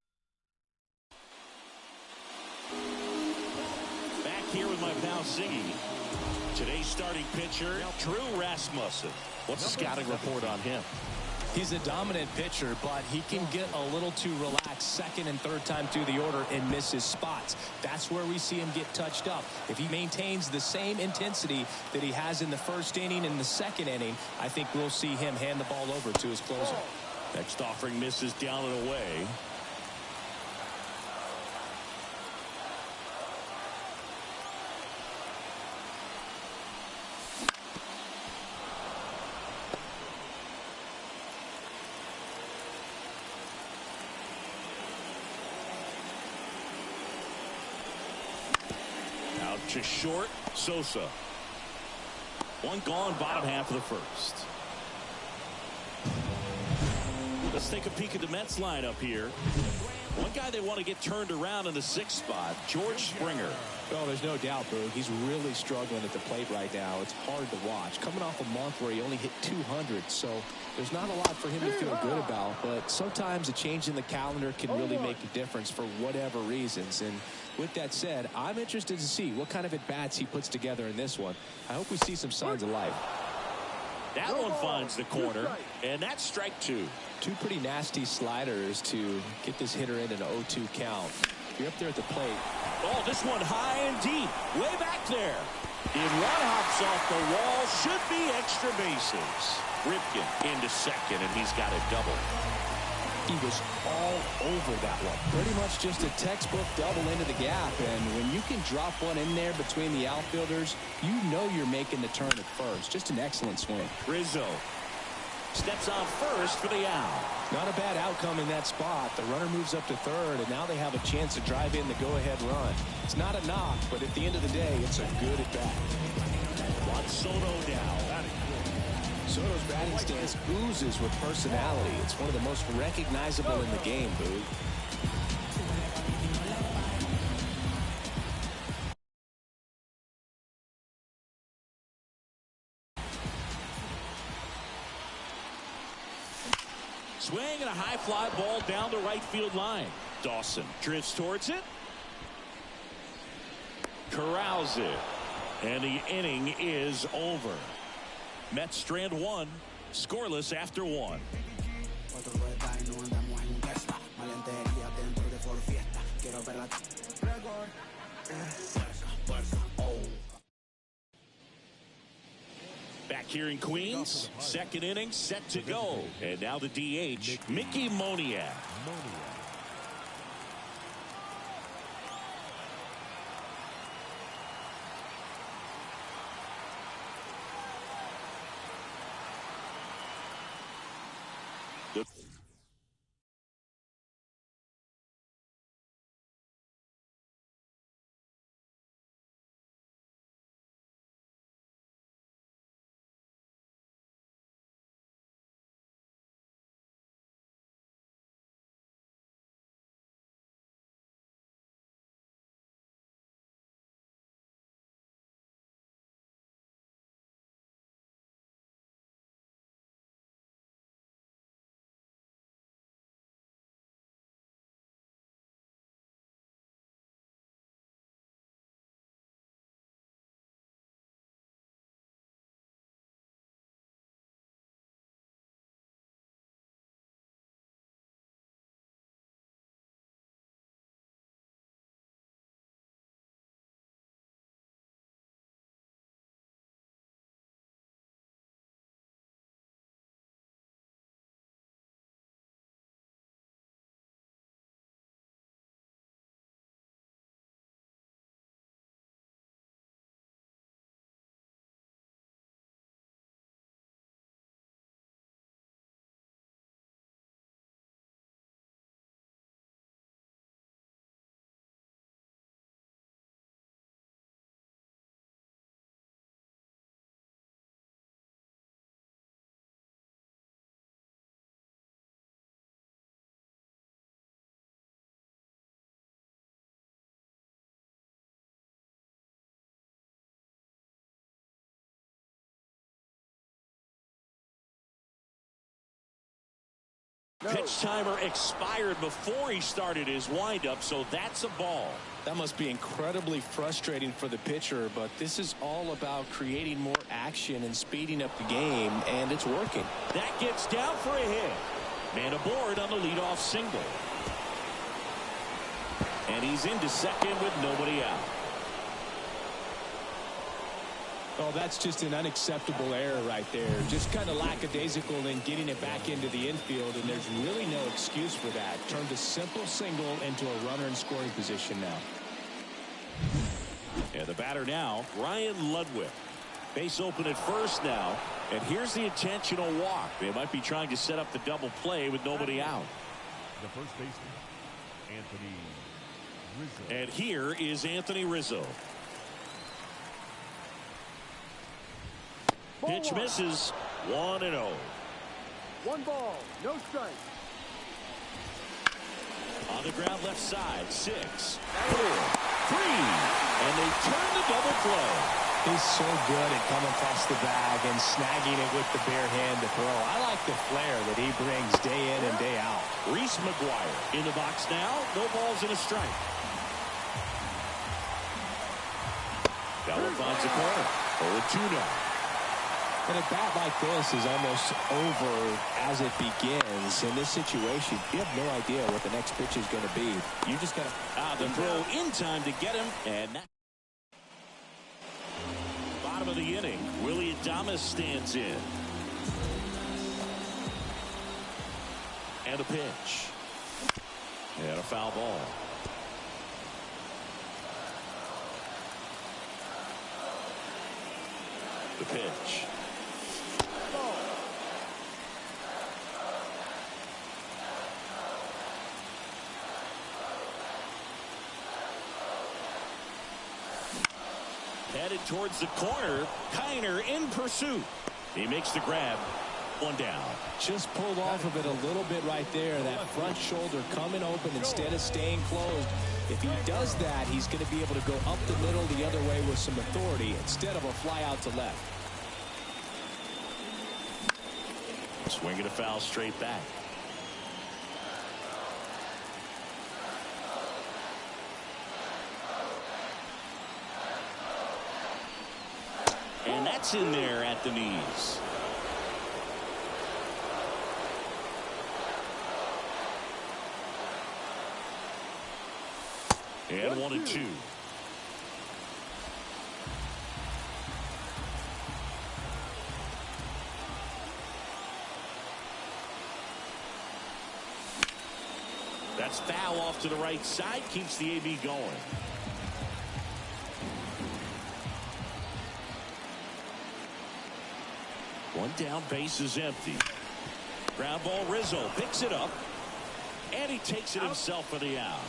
Back here with my pal Ziggy. Today's starting pitcher, Drew Rasmussen. What's the scouting report on him? He's a dominant pitcher, but he can get a little too relaxed second and third time through the order and miss his spots. That's where we see him get touched up. If he maintains the same intensity that he has in the first inning and the second inning, I think we'll see him hand the ball over to his closer. Next offering misses down and away. To short, Sosa. 1 gone, bottom half of the first. Let's take a peek at the Mets lineup here. One guy they want to get turned around in the 6th spot, George Springer. Well, there's no doubt, Boog. He's really struggling at the plate right now. It's hard to watch. Coming off a month where he only hit 200, so there's not a lot for him to feel good about. But sometimes a change in the calendar can really make a difference for whatever reasons. And with that said, I'm interested to see what kind of at-bats he puts together in this one. I hope we see some signs of life. That one finds the corner, and that's strike 2. 2 pretty nasty sliders to get this hitter in an 0-2 count. You're up there at the plate. Oh, this one high and deep, way back there. If one hops off the wall, should be extra bases. Ripken into second, and he's got a double. He was all over that one. Pretty much just a textbook double into the gap, and when you can drop one in there between the outfielders, you know you're making the turn at first. Just an excellent swing. Rizzo steps on first for the out. Not a bad outcome in that spot. The runner moves up to third, and now they have a chance to drive in the go-ahead run. It's not a knock, but at the end of the day, it's a good at-bat. Juan Soto now. Soto's batting stance oozes with personality. It's one of the most recognizable in the game, Boog. Swing and a high fly ball down the right field line. Dawson drifts towards it. Corrals it. And the inning is over. Mets strand 1, scoreless after 1. Back here in Queens, second inning set to go. And now the DH, Mickey Moniak. Pitch timer expired before he started his windup, so that's a ball. That must be incredibly frustrating for the pitcher, but this is all about creating more action and speeding up the game, and it's working. That gets down for a hit. Man aboard on the leadoff single. And he's into second with nobody out. Oh, that's just an unacceptable error right there. Just kind of lackadaisical in getting it back into the infield, and there's really no excuse for that. Turned a simple single into a runner in scoring position now. And the batter now, Ryan Ludwig. Base open at first now, and here's the intentional walk. They might be trying to set up the double play with nobody out. The first baseman, Anthony Rizzo. And here is Anthony Rizzo. Pitch misses. 1-0. 1 ball, no strike. On the ground left side, 6, 4, 3, and they turn the double play. He's so good at coming across the bag and snagging it with the bare hand to throw. I like the flair that he brings day in and day out. Reese McGuire in the box now. No balls and a strike. Bella finds the corner. 0-2 now. And a bat like this is almost over as it begins. In this situation, you have no idea what the next pitch is going to be. You just got to... The throw in time to get him. And that... Bottom of the inning, Willie Adames stands in. And a pitch. And a foul ball. The pitch. Headed towards the corner. Kiner in pursuit. He makes the grab. 1 down. Just pulled off of it a little bit right there. That front shoulder coming open instead of staying closed. If he does that, he's going to be able to go up the middle the other way with some authority instead of a fly out to left. Swinging a foul straight back. And that's in there at the knees. And 1-2. That's foul off to the right side. Keeps the AB going. One down, base is empty. Ground ball, Rizzo picks it up. And he takes it himself for the out.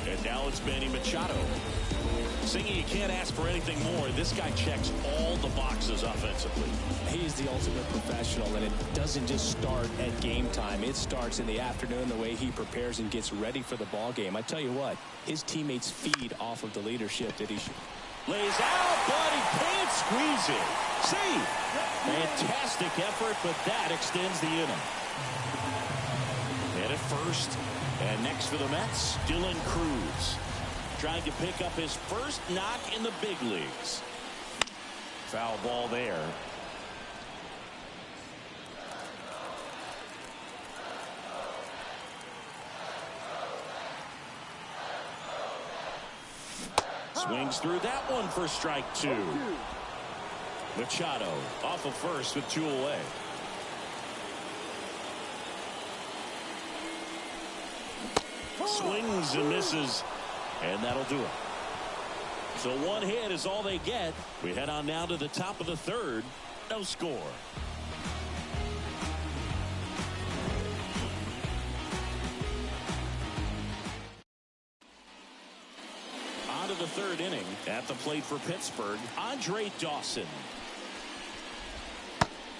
And now it's Manny Machado. Singing, you can't ask for anything more. This guy checks all the boxes offensively. He's the ultimate professional, and it doesn't just start at game time. It starts in the afternoon, the way he prepares and gets ready for the ball game. I tell you what, his teammates feed off of the leadership that he should. Lays out, but he can't squeeze it. See, fantastic effort, but that extends the inning. And at first, and next for the Mets, Dylan Cruz. Trying to pick up his first knock in the big leagues. Foul ball there. Swings through that one for strike 2. Machado off of first with 2 away. Swings and misses. And that'll do it. So 1 hit is all they get. We head on now to the top of the 3rd. No score. On to the 3rd inning. At the plate for Pittsburgh, Andre Dawson.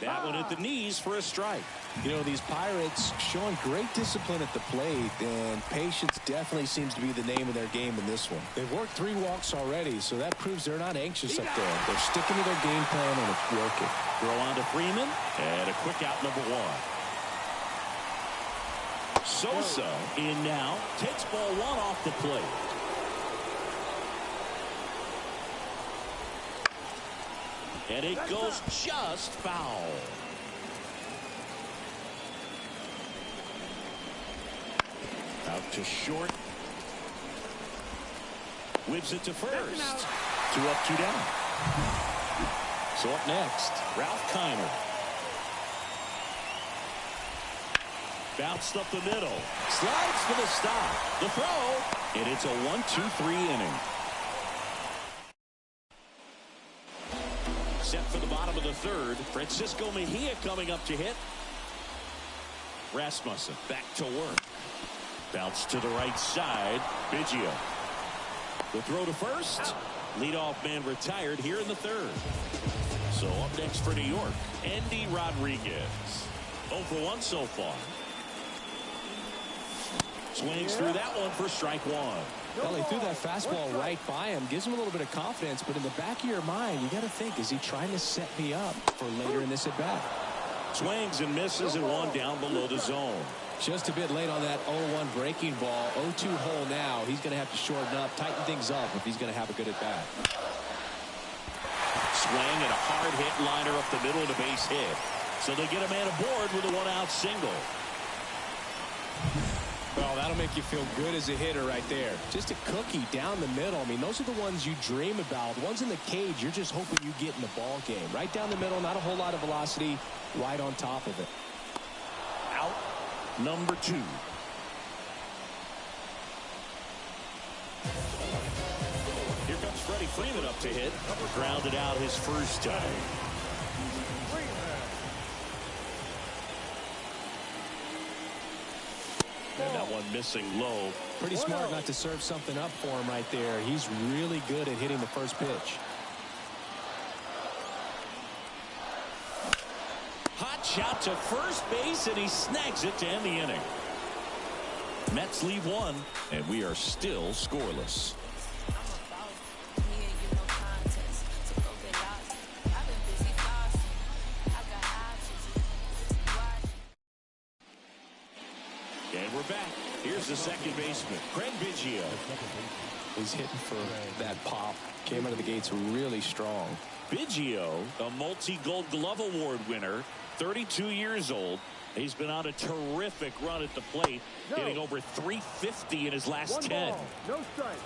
That one at the knees for a strike. You know, these Pirates showing great discipline at the plate, and patience definitely seems to be the name of their game in this one. They've worked 3 walks already, so that proves they're not anxious up there. They're sticking to their game plan, and it's working. Throw on to Freeman, and a quick out number 1. Sosa in now, takes ball 1 off the plate. And it goes just foul. Out to short. Whips it to first. 2 up, 2 down. So up next, Ralph Kiner. Bounced up the middle. Slides for the stop. The throw. And it's a 1-2-3 inning. Set for the bottom of the 3rd. Francisco Mejia coming up to hit. Rasmussen back to work. Bounce to the right side. Biggio. The throw to first. Leadoff man retired here in the 3rd. So up next for New York, Andy Rodriguez. 0 for 1 so far. Swings through that one for strike 1. Well, he threw that fastball right by him. Gives him a little bit of confidence, but in the back of your mind, you got to think, is he trying to set me up for later in this at-bat? Swings and misses and 1 down below the zone. Just a bit late on that 0-1 breaking ball. 0-2 hole now. He's going to have to shorten up, tighten things up if he's going to have a good at-bat. Swing and a hard hit liner up the middle of the base hit. So they get a man aboard with a 1-out single. Well, that'll make you feel good as a hitter right there. Just a cookie down the middle. I mean, those are the ones you dream about. The ones in the cage, you're just hoping you get in the ball game. Right down the middle, not a whole lot of velocity, right on top of it. Out number 2. Here comes Freddie Freeman up to hit. Grounded out his first time. And that one missing low. Pretty smart not to serve something up for him right there. He's really good at hitting the first pitch. Hot shot to first base, and he snags it to end the inning. Mets leave 1, and we are still scoreless. And we're back. Here's the second baseman, Craig Biggio. He's hitting for that pop. Came out of the gates really strong. Biggio, a multi-Gold Glove Award winner, 32 years old. He's been on a terrific run at the plate, hitting over 350 in his last 10. No strike.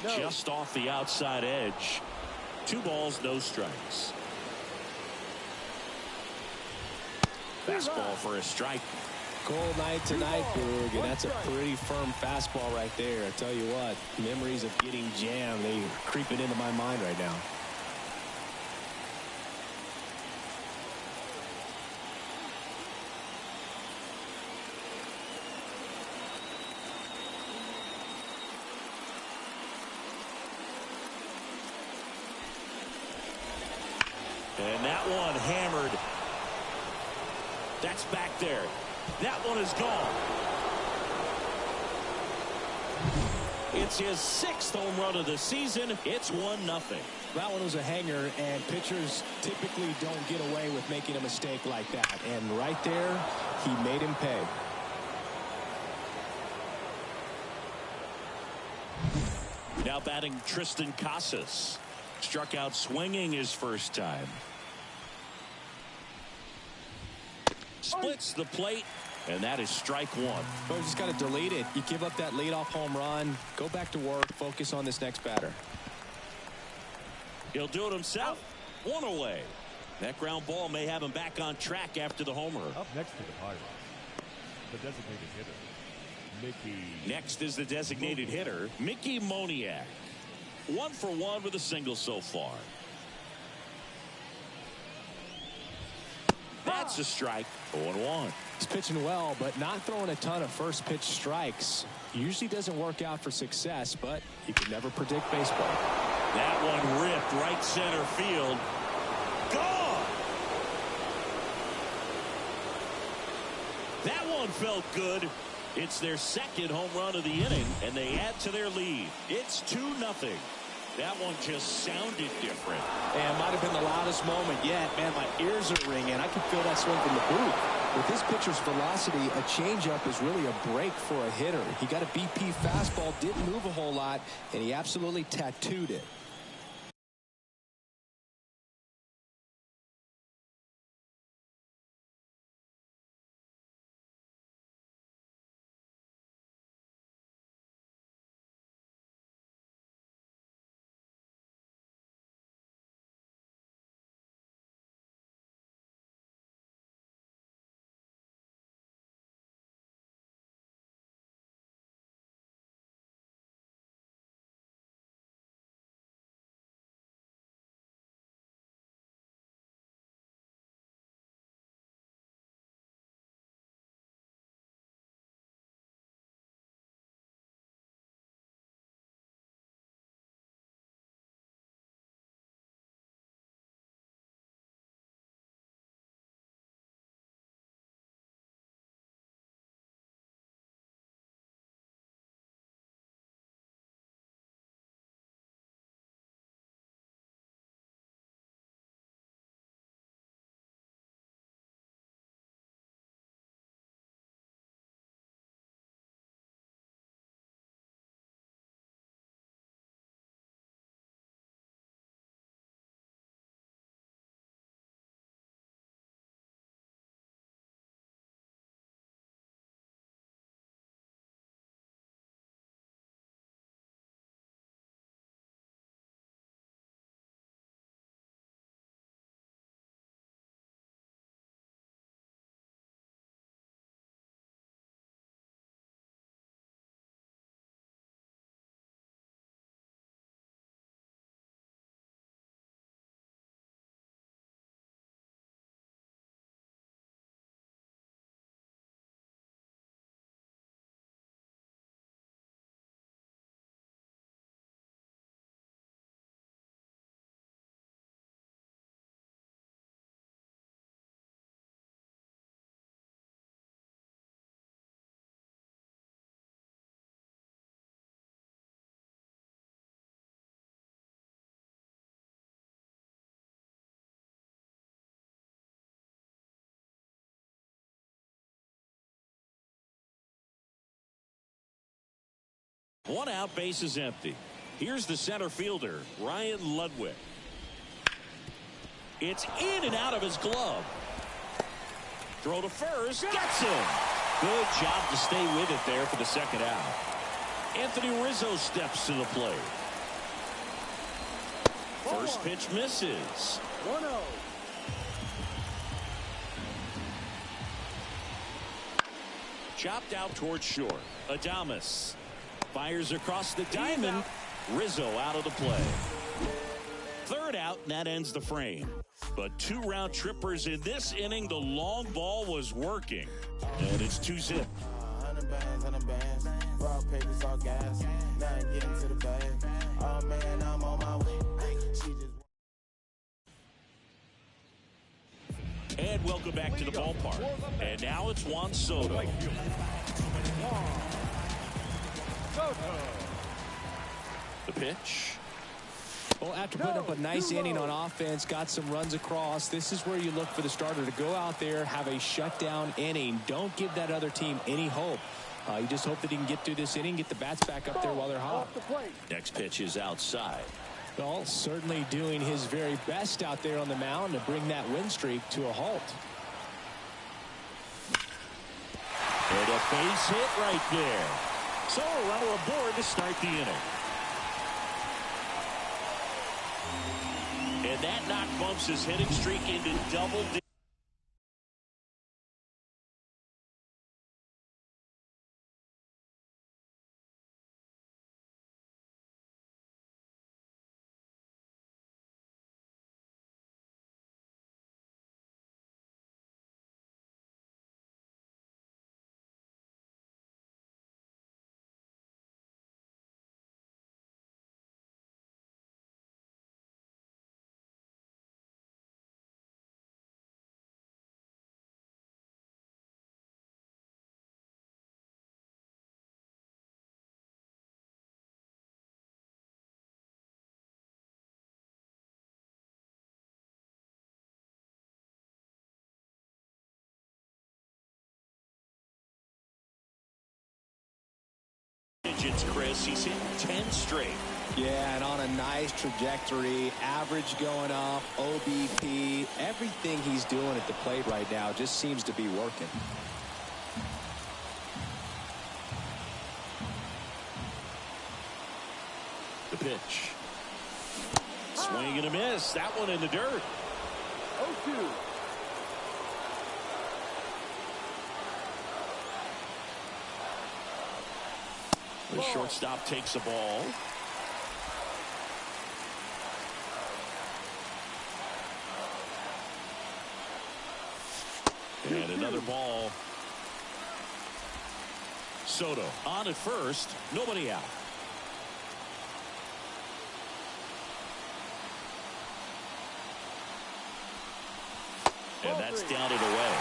No. Just off the outside edge. 2 balls, no strikes. Fastball for a strike. Cold night tonight, Boog, and that's a pretty firm fastball right there. I tell you what, memories of getting jammed, they are creeping into my mind right now. And that one hammered. That's back there. That one is gone. It's his 6th home run of the season. It's 1-0. That one was a hanger, and pitchers typically don't get away with making a mistake like that. And right there, he made him pay. Now batting Tristan Casas. Struck out swinging his first time. Splits the plate, and that is strike 1. But we just got to delete it. You give up that leadoff home run, go back to work, focus on this next batter. He'll do it himself. 1 away. That ground ball may have him back on track after the homer. Up next to the Pirates, the designated hitter, Mickey. Next is the designated hitter, Mickey Moniak. 1 for 1 with a single so far. That's a strike. 0-1. He's pitching well, but not throwing a ton of first pitch strikes. Usually doesn't work out for success, but you can never predict baseball. That one ripped right center field. Gone! That one felt good. It's their 2nd home run of the inning, and they add to their lead. It's 2-0. That one just sounded different. And might have been the loudest moment yet. Man, my ears are ringing. I can feel that swing from the booth. With this pitcher's velocity, a changeup is really a break for a hitter. He got a BP fastball, didn't move a whole lot, and he absolutely tattooed it. One out, base is empty. Here's the center fielder, Ryan Ludwig. It's in and out of his glove. Throw to first, gets him. Good job to stay with it there for the 2nd out. Anthony Rizzo steps to the plate. First pitch misses. 1-0. Chopped out towards short. Adames fires across the diamond. Rizzo out of the play. Third out, and that ends the frame. But 2 round trippers in this inning. The long ball was working. And it's 2-zip. 100 bands. Raw papers, all gas. Now I'm getting to the bag. Oh man, I'm on my way. And welcome back to the ballpark. And now it's Juan Soto. The pitch. Well, after putting up a nice inning on offense, got some runs across, this is where you look for the starter to go out there, have a shutdown inning. Don't give that other team any hope. You just hope that he can get through this inning, get the bats back up there while they're hot. Next pitch is outside. Well, certainly doing his very best out there on the mound to bring that win streak to a halt. And a base hit right there. So a runner aboard to start the inning. And that knock bumps his hitting streak into double digits. Chris, he's hit 10 straight. Yeah, and on a nice trajectory, average going up, OBP, everything he's doing at the plate right now just seems to be working. The pitch. Swing and a miss. That one in the dirt. 0-2. The shortstop takes the ball. And another ball. Soto on at first. Nobody out. And that's down and away.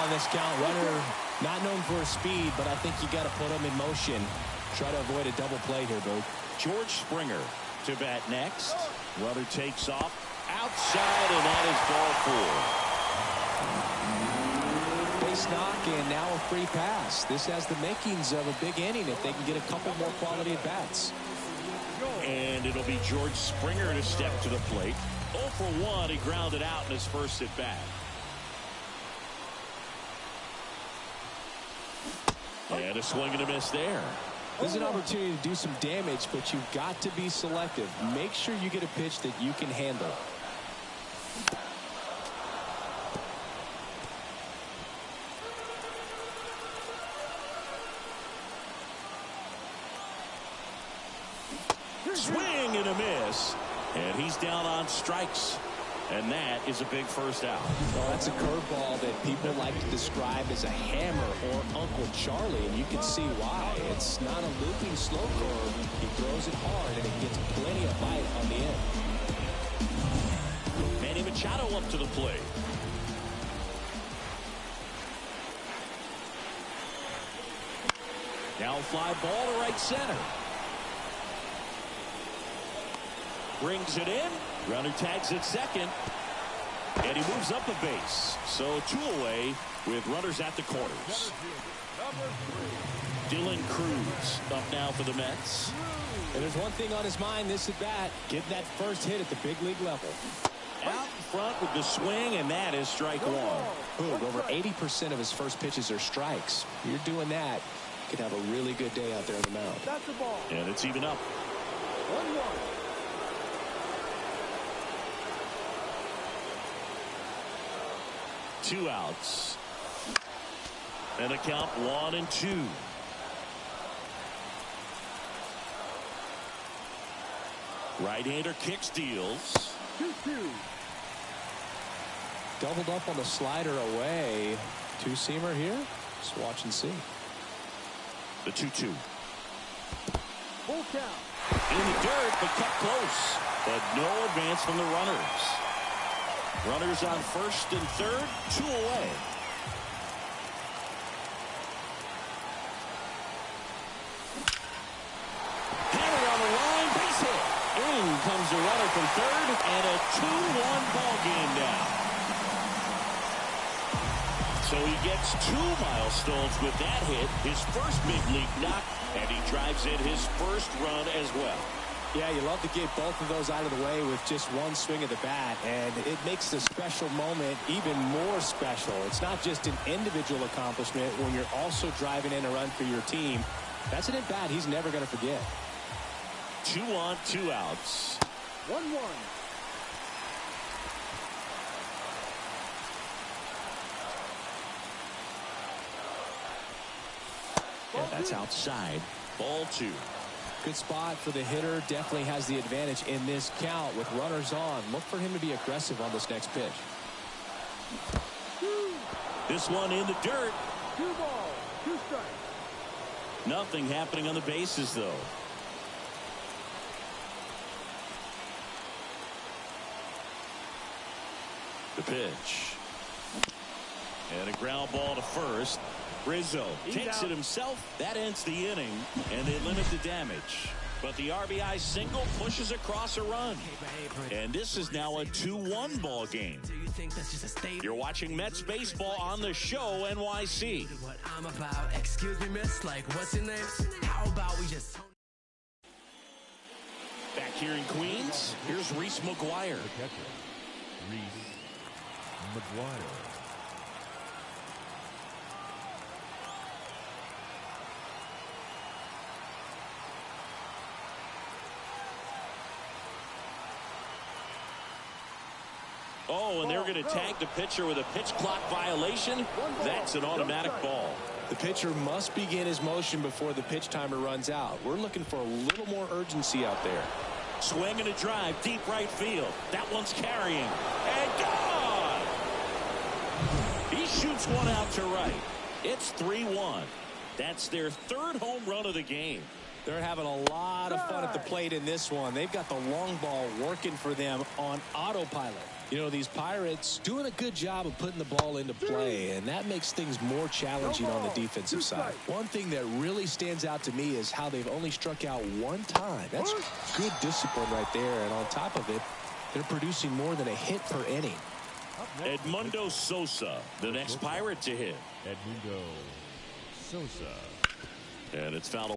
On this count, runner not known for his speed, but I think you got to put him in motion. Try to avoid a double play here, Boog. George Springer to bat next. Runner takes off outside, and that is ball 4. Base knock, and now a free pass. This has the makings of a big inning if they can get a couple more quality at bats. And it'll be George Springer to step to the plate. 0 for 1. He grounded out in his first at bat. And a swing and a miss there. There's an opportunity to do some damage, but you've got to be selective. Make sure you get a pitch that you can handle. Swing and a miss. And he's down on strikes. And that is a big first out. Well, that's a curveball that people like to describe as a hammer or Uncle Charlie, and you can see why. It's not a looping slow curve. He throws it hard, and it gets plenty of bite on the end. Manny Machado up to the plate. Now fly ball to right center. Brings it in. Runner tags at second. And he moves up a base. So 2 away with runners at the corners. Dylan Cruz up now for the Mets. And there's one thing on his mind this at bat. Getting that first hit at the big league level. Out in front with the swing, and that is strike 1. Over 80% of his first pitches are strikes. You're doing that. You could have a really good day out there on the mound. That's the ball. And it's even up. 1-1. 2 outs. And a count 1-2. Right-hander kicks, deals. 2-2. Doubled up on the slider away. Two-seamer here. Just watch and see. The 2-2. Full count. In the dirt, but kept close. But no advance from the runners. Runners on first and third, 2 away. Hammered on the line, base hit. In comes the runner from third, and a 2-1 ball game now. So he gets 2 milestones with that hit, his first big league knock, and he drives in his first run as well. Yeah, you love to get both of those out of the way with just one swing of the bat, and it makes the special moment even more special. It's not just an individual accomplishment when you're also driving in a run for your team. That's an at-bat he's never going to forget. 2 on, 2 outs. 1-1. Yeah, that's outside. Ball 2. Good spot for the hitter. Definitely has the advantage in this count with runners on. Look for him to be aggressive on this next pitch. This one in the dirt. 2 balls, 2 strikes. Nothing happening on the bases, though. The pitch. And a ground ball to first. Rizzo takes it himself. That ends the inning, and they limit the damage. But the RBI single pushes across a run. And this is now a 2-1 ball game. You're watching Mets baseball on the show, NYC. What I'm about. Excuse me, miss. Like, what's your name? How about we just... Back here in Queens, here's Reese McGuire. Reese McGuire. Oh, and they're going to tag the pitcher with a pitch clock violation. That's an automatic ball. The pitcher must begin his motion before the pitch timer runs out. We're looking for a little more urgency out there. Swing and a drive, deep right field. That one's carrying. And gone! He shoots one out to right. It's 3-1. That's their 3rd home run of the game. They're having a lot of fun at the plate in this one. They've got the long ball working for them on autopilot. You know, these Pirates doing a good job of putting the ball into play, and that makes things more challenging on the defensive side. One thing that really stands out to me is how they've only struck out 1 time. That's good discipline right there, and on top of it, they're producing more than a hit per inning. Edmundo Sosa, the next Pirate to hit. Edmundo Sosa. And it's fouled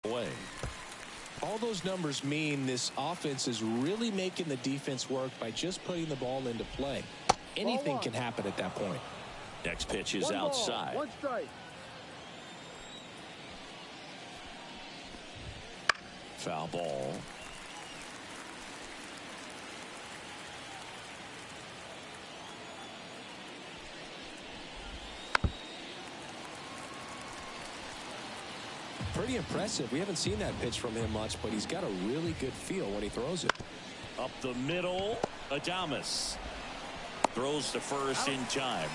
away. All those numbers mean this offense is really making the defense work by just putting the ball into play. Anything can happen at that point. Next pitch is outside. 1 strike. Foul ball. Pretty impressive. We haven't seen that pitch from him much, but he's got a really good feel when he throws it. Up the middle, Adames throws to first in time.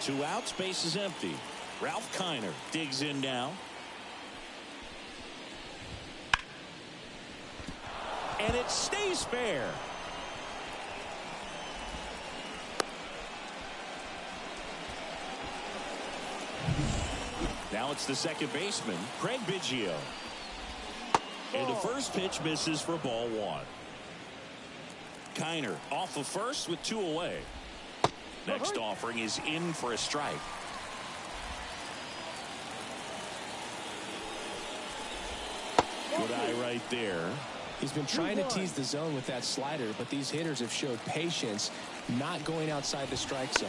Two outs, base is empty. Ralph Kiner digs in now. And it stays fair. Now it's the second baseman, Craig Biggio. And the first pitch misses for ball 1. Kiner off of first with 2 away. Next offering is in for a strike. Good eye right there. He's been trying to tease the zone with that slider, but these hitters have showed patience, not going outside the strike zone.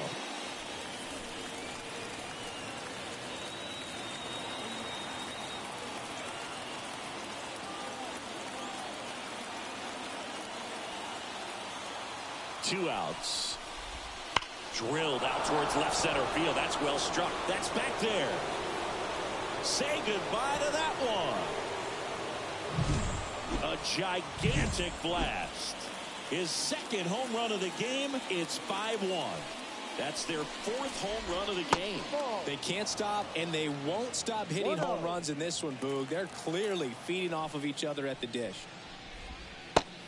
2 outs. Drilled out towards left center field. That's well struck. That's back there. Say goodbye to that one. A gigantic blast. His second home run of the game. It's 5-1. That's their 4th home run of the game. They can't stop, and they won't stop hitting home runs in this one, Boog. They're clearly feeding off of each other at the dish.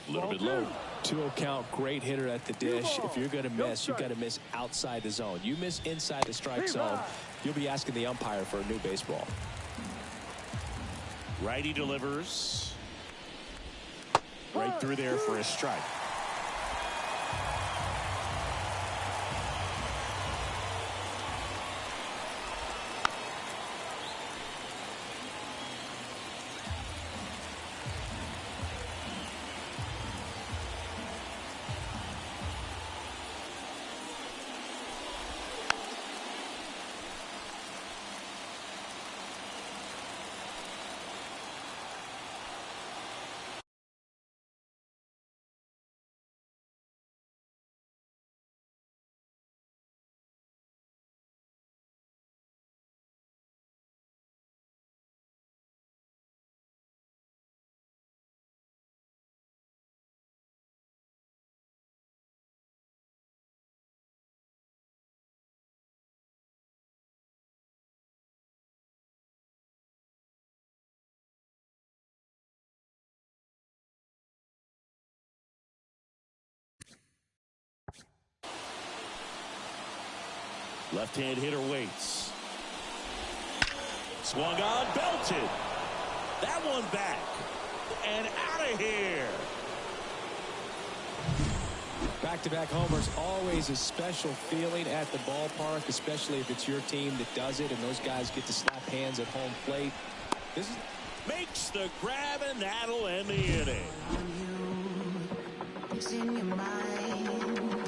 A little bit low. 2-0 count, great hitter at the dish. If you're going to miss, you've got to miss outside the zone. You miss inside the strike zone, you'll be asking the umpire for a new baseball. Righty delivers. Right through there for a strike. Left-hand hitter waits. Swung on, belted. That one back. And out of here. Back-to-back homers, always a special feeling at the ballpark, especially if it's your team that does it and those guys get to slap hands at home plate. This is makes the grab, and that'll end the inning. It's in your mind.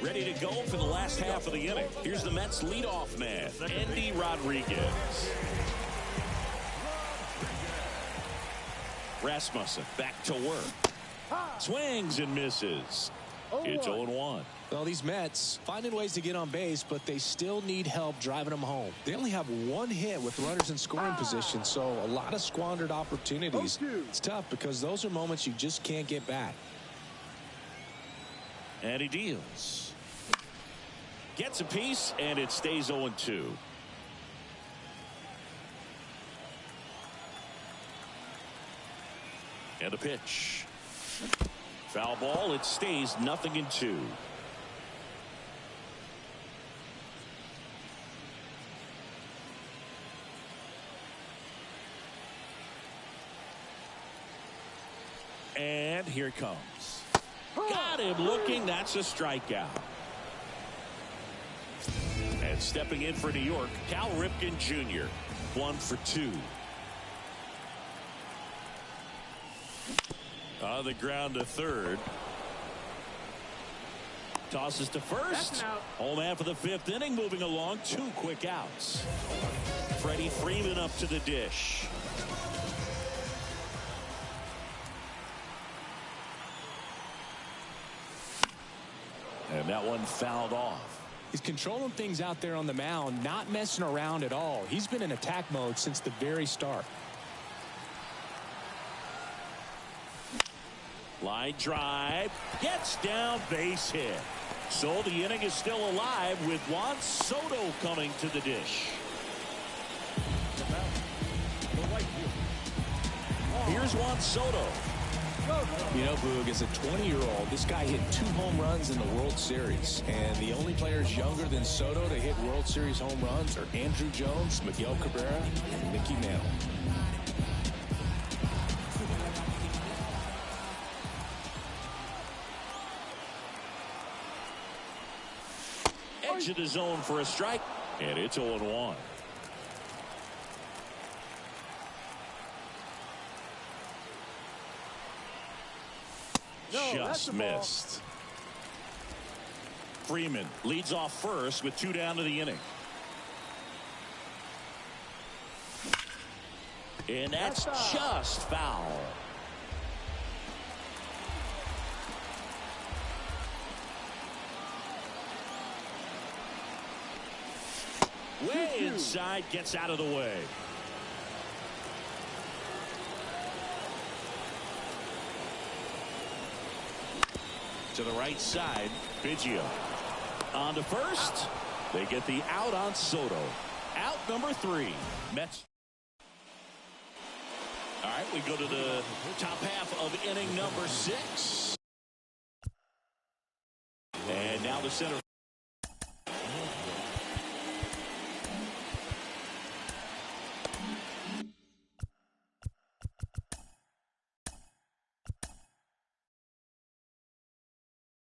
Ready to go for the last half of the inning. Here's the Mets leadoff man, Andy Rodriguez. Rasmussen back to work. Swings and misses. It's 0-1. Well, these Mets finding ways to get on base, but they still need help driving them home. They only have 1 hit with runners in scoring position, so a lot of squandered opportunities. It's tough because those are moments you just can't get back. And he deals. Gets a piece, and it stays 0-2. And a pitch. Foul ball. It stays 0-2. And here it comes. Got him looking. That's a strikeout. And stepping in for New York, Cal Ripken Jr. 1 for 2. On the ground to third. Tosses to first. Home half of the 5th inning, moving along. 2 quick outs. Freddie Freeman up to the dish. And that one fouled off. He's controlling things out there on the mound, not messing around at all. He's been in attack mode since the very start. Line drive. Gets down, base hit. So the inning is still alive with Juan Soto coming to the dish. Here's Juan Soto. You know, Boog, as a 20-year-old, this guy hit 2 home runs in the World Series. And the only players younger than Soto to hit World Series home runs are Andrew Jones, Miguel Cabrera, and Mickey Mantle. Edge of the zone for a strike. And it's 0-1. Just missed. Freeman leads off first with 2 down to the inning. And that's just foul. Way inside, gets out of the way. To the right side, Biggio. On to first. They get the out on Soto. Out number 3. Mets. All right, we go to the top half of inning number 6. And now the center.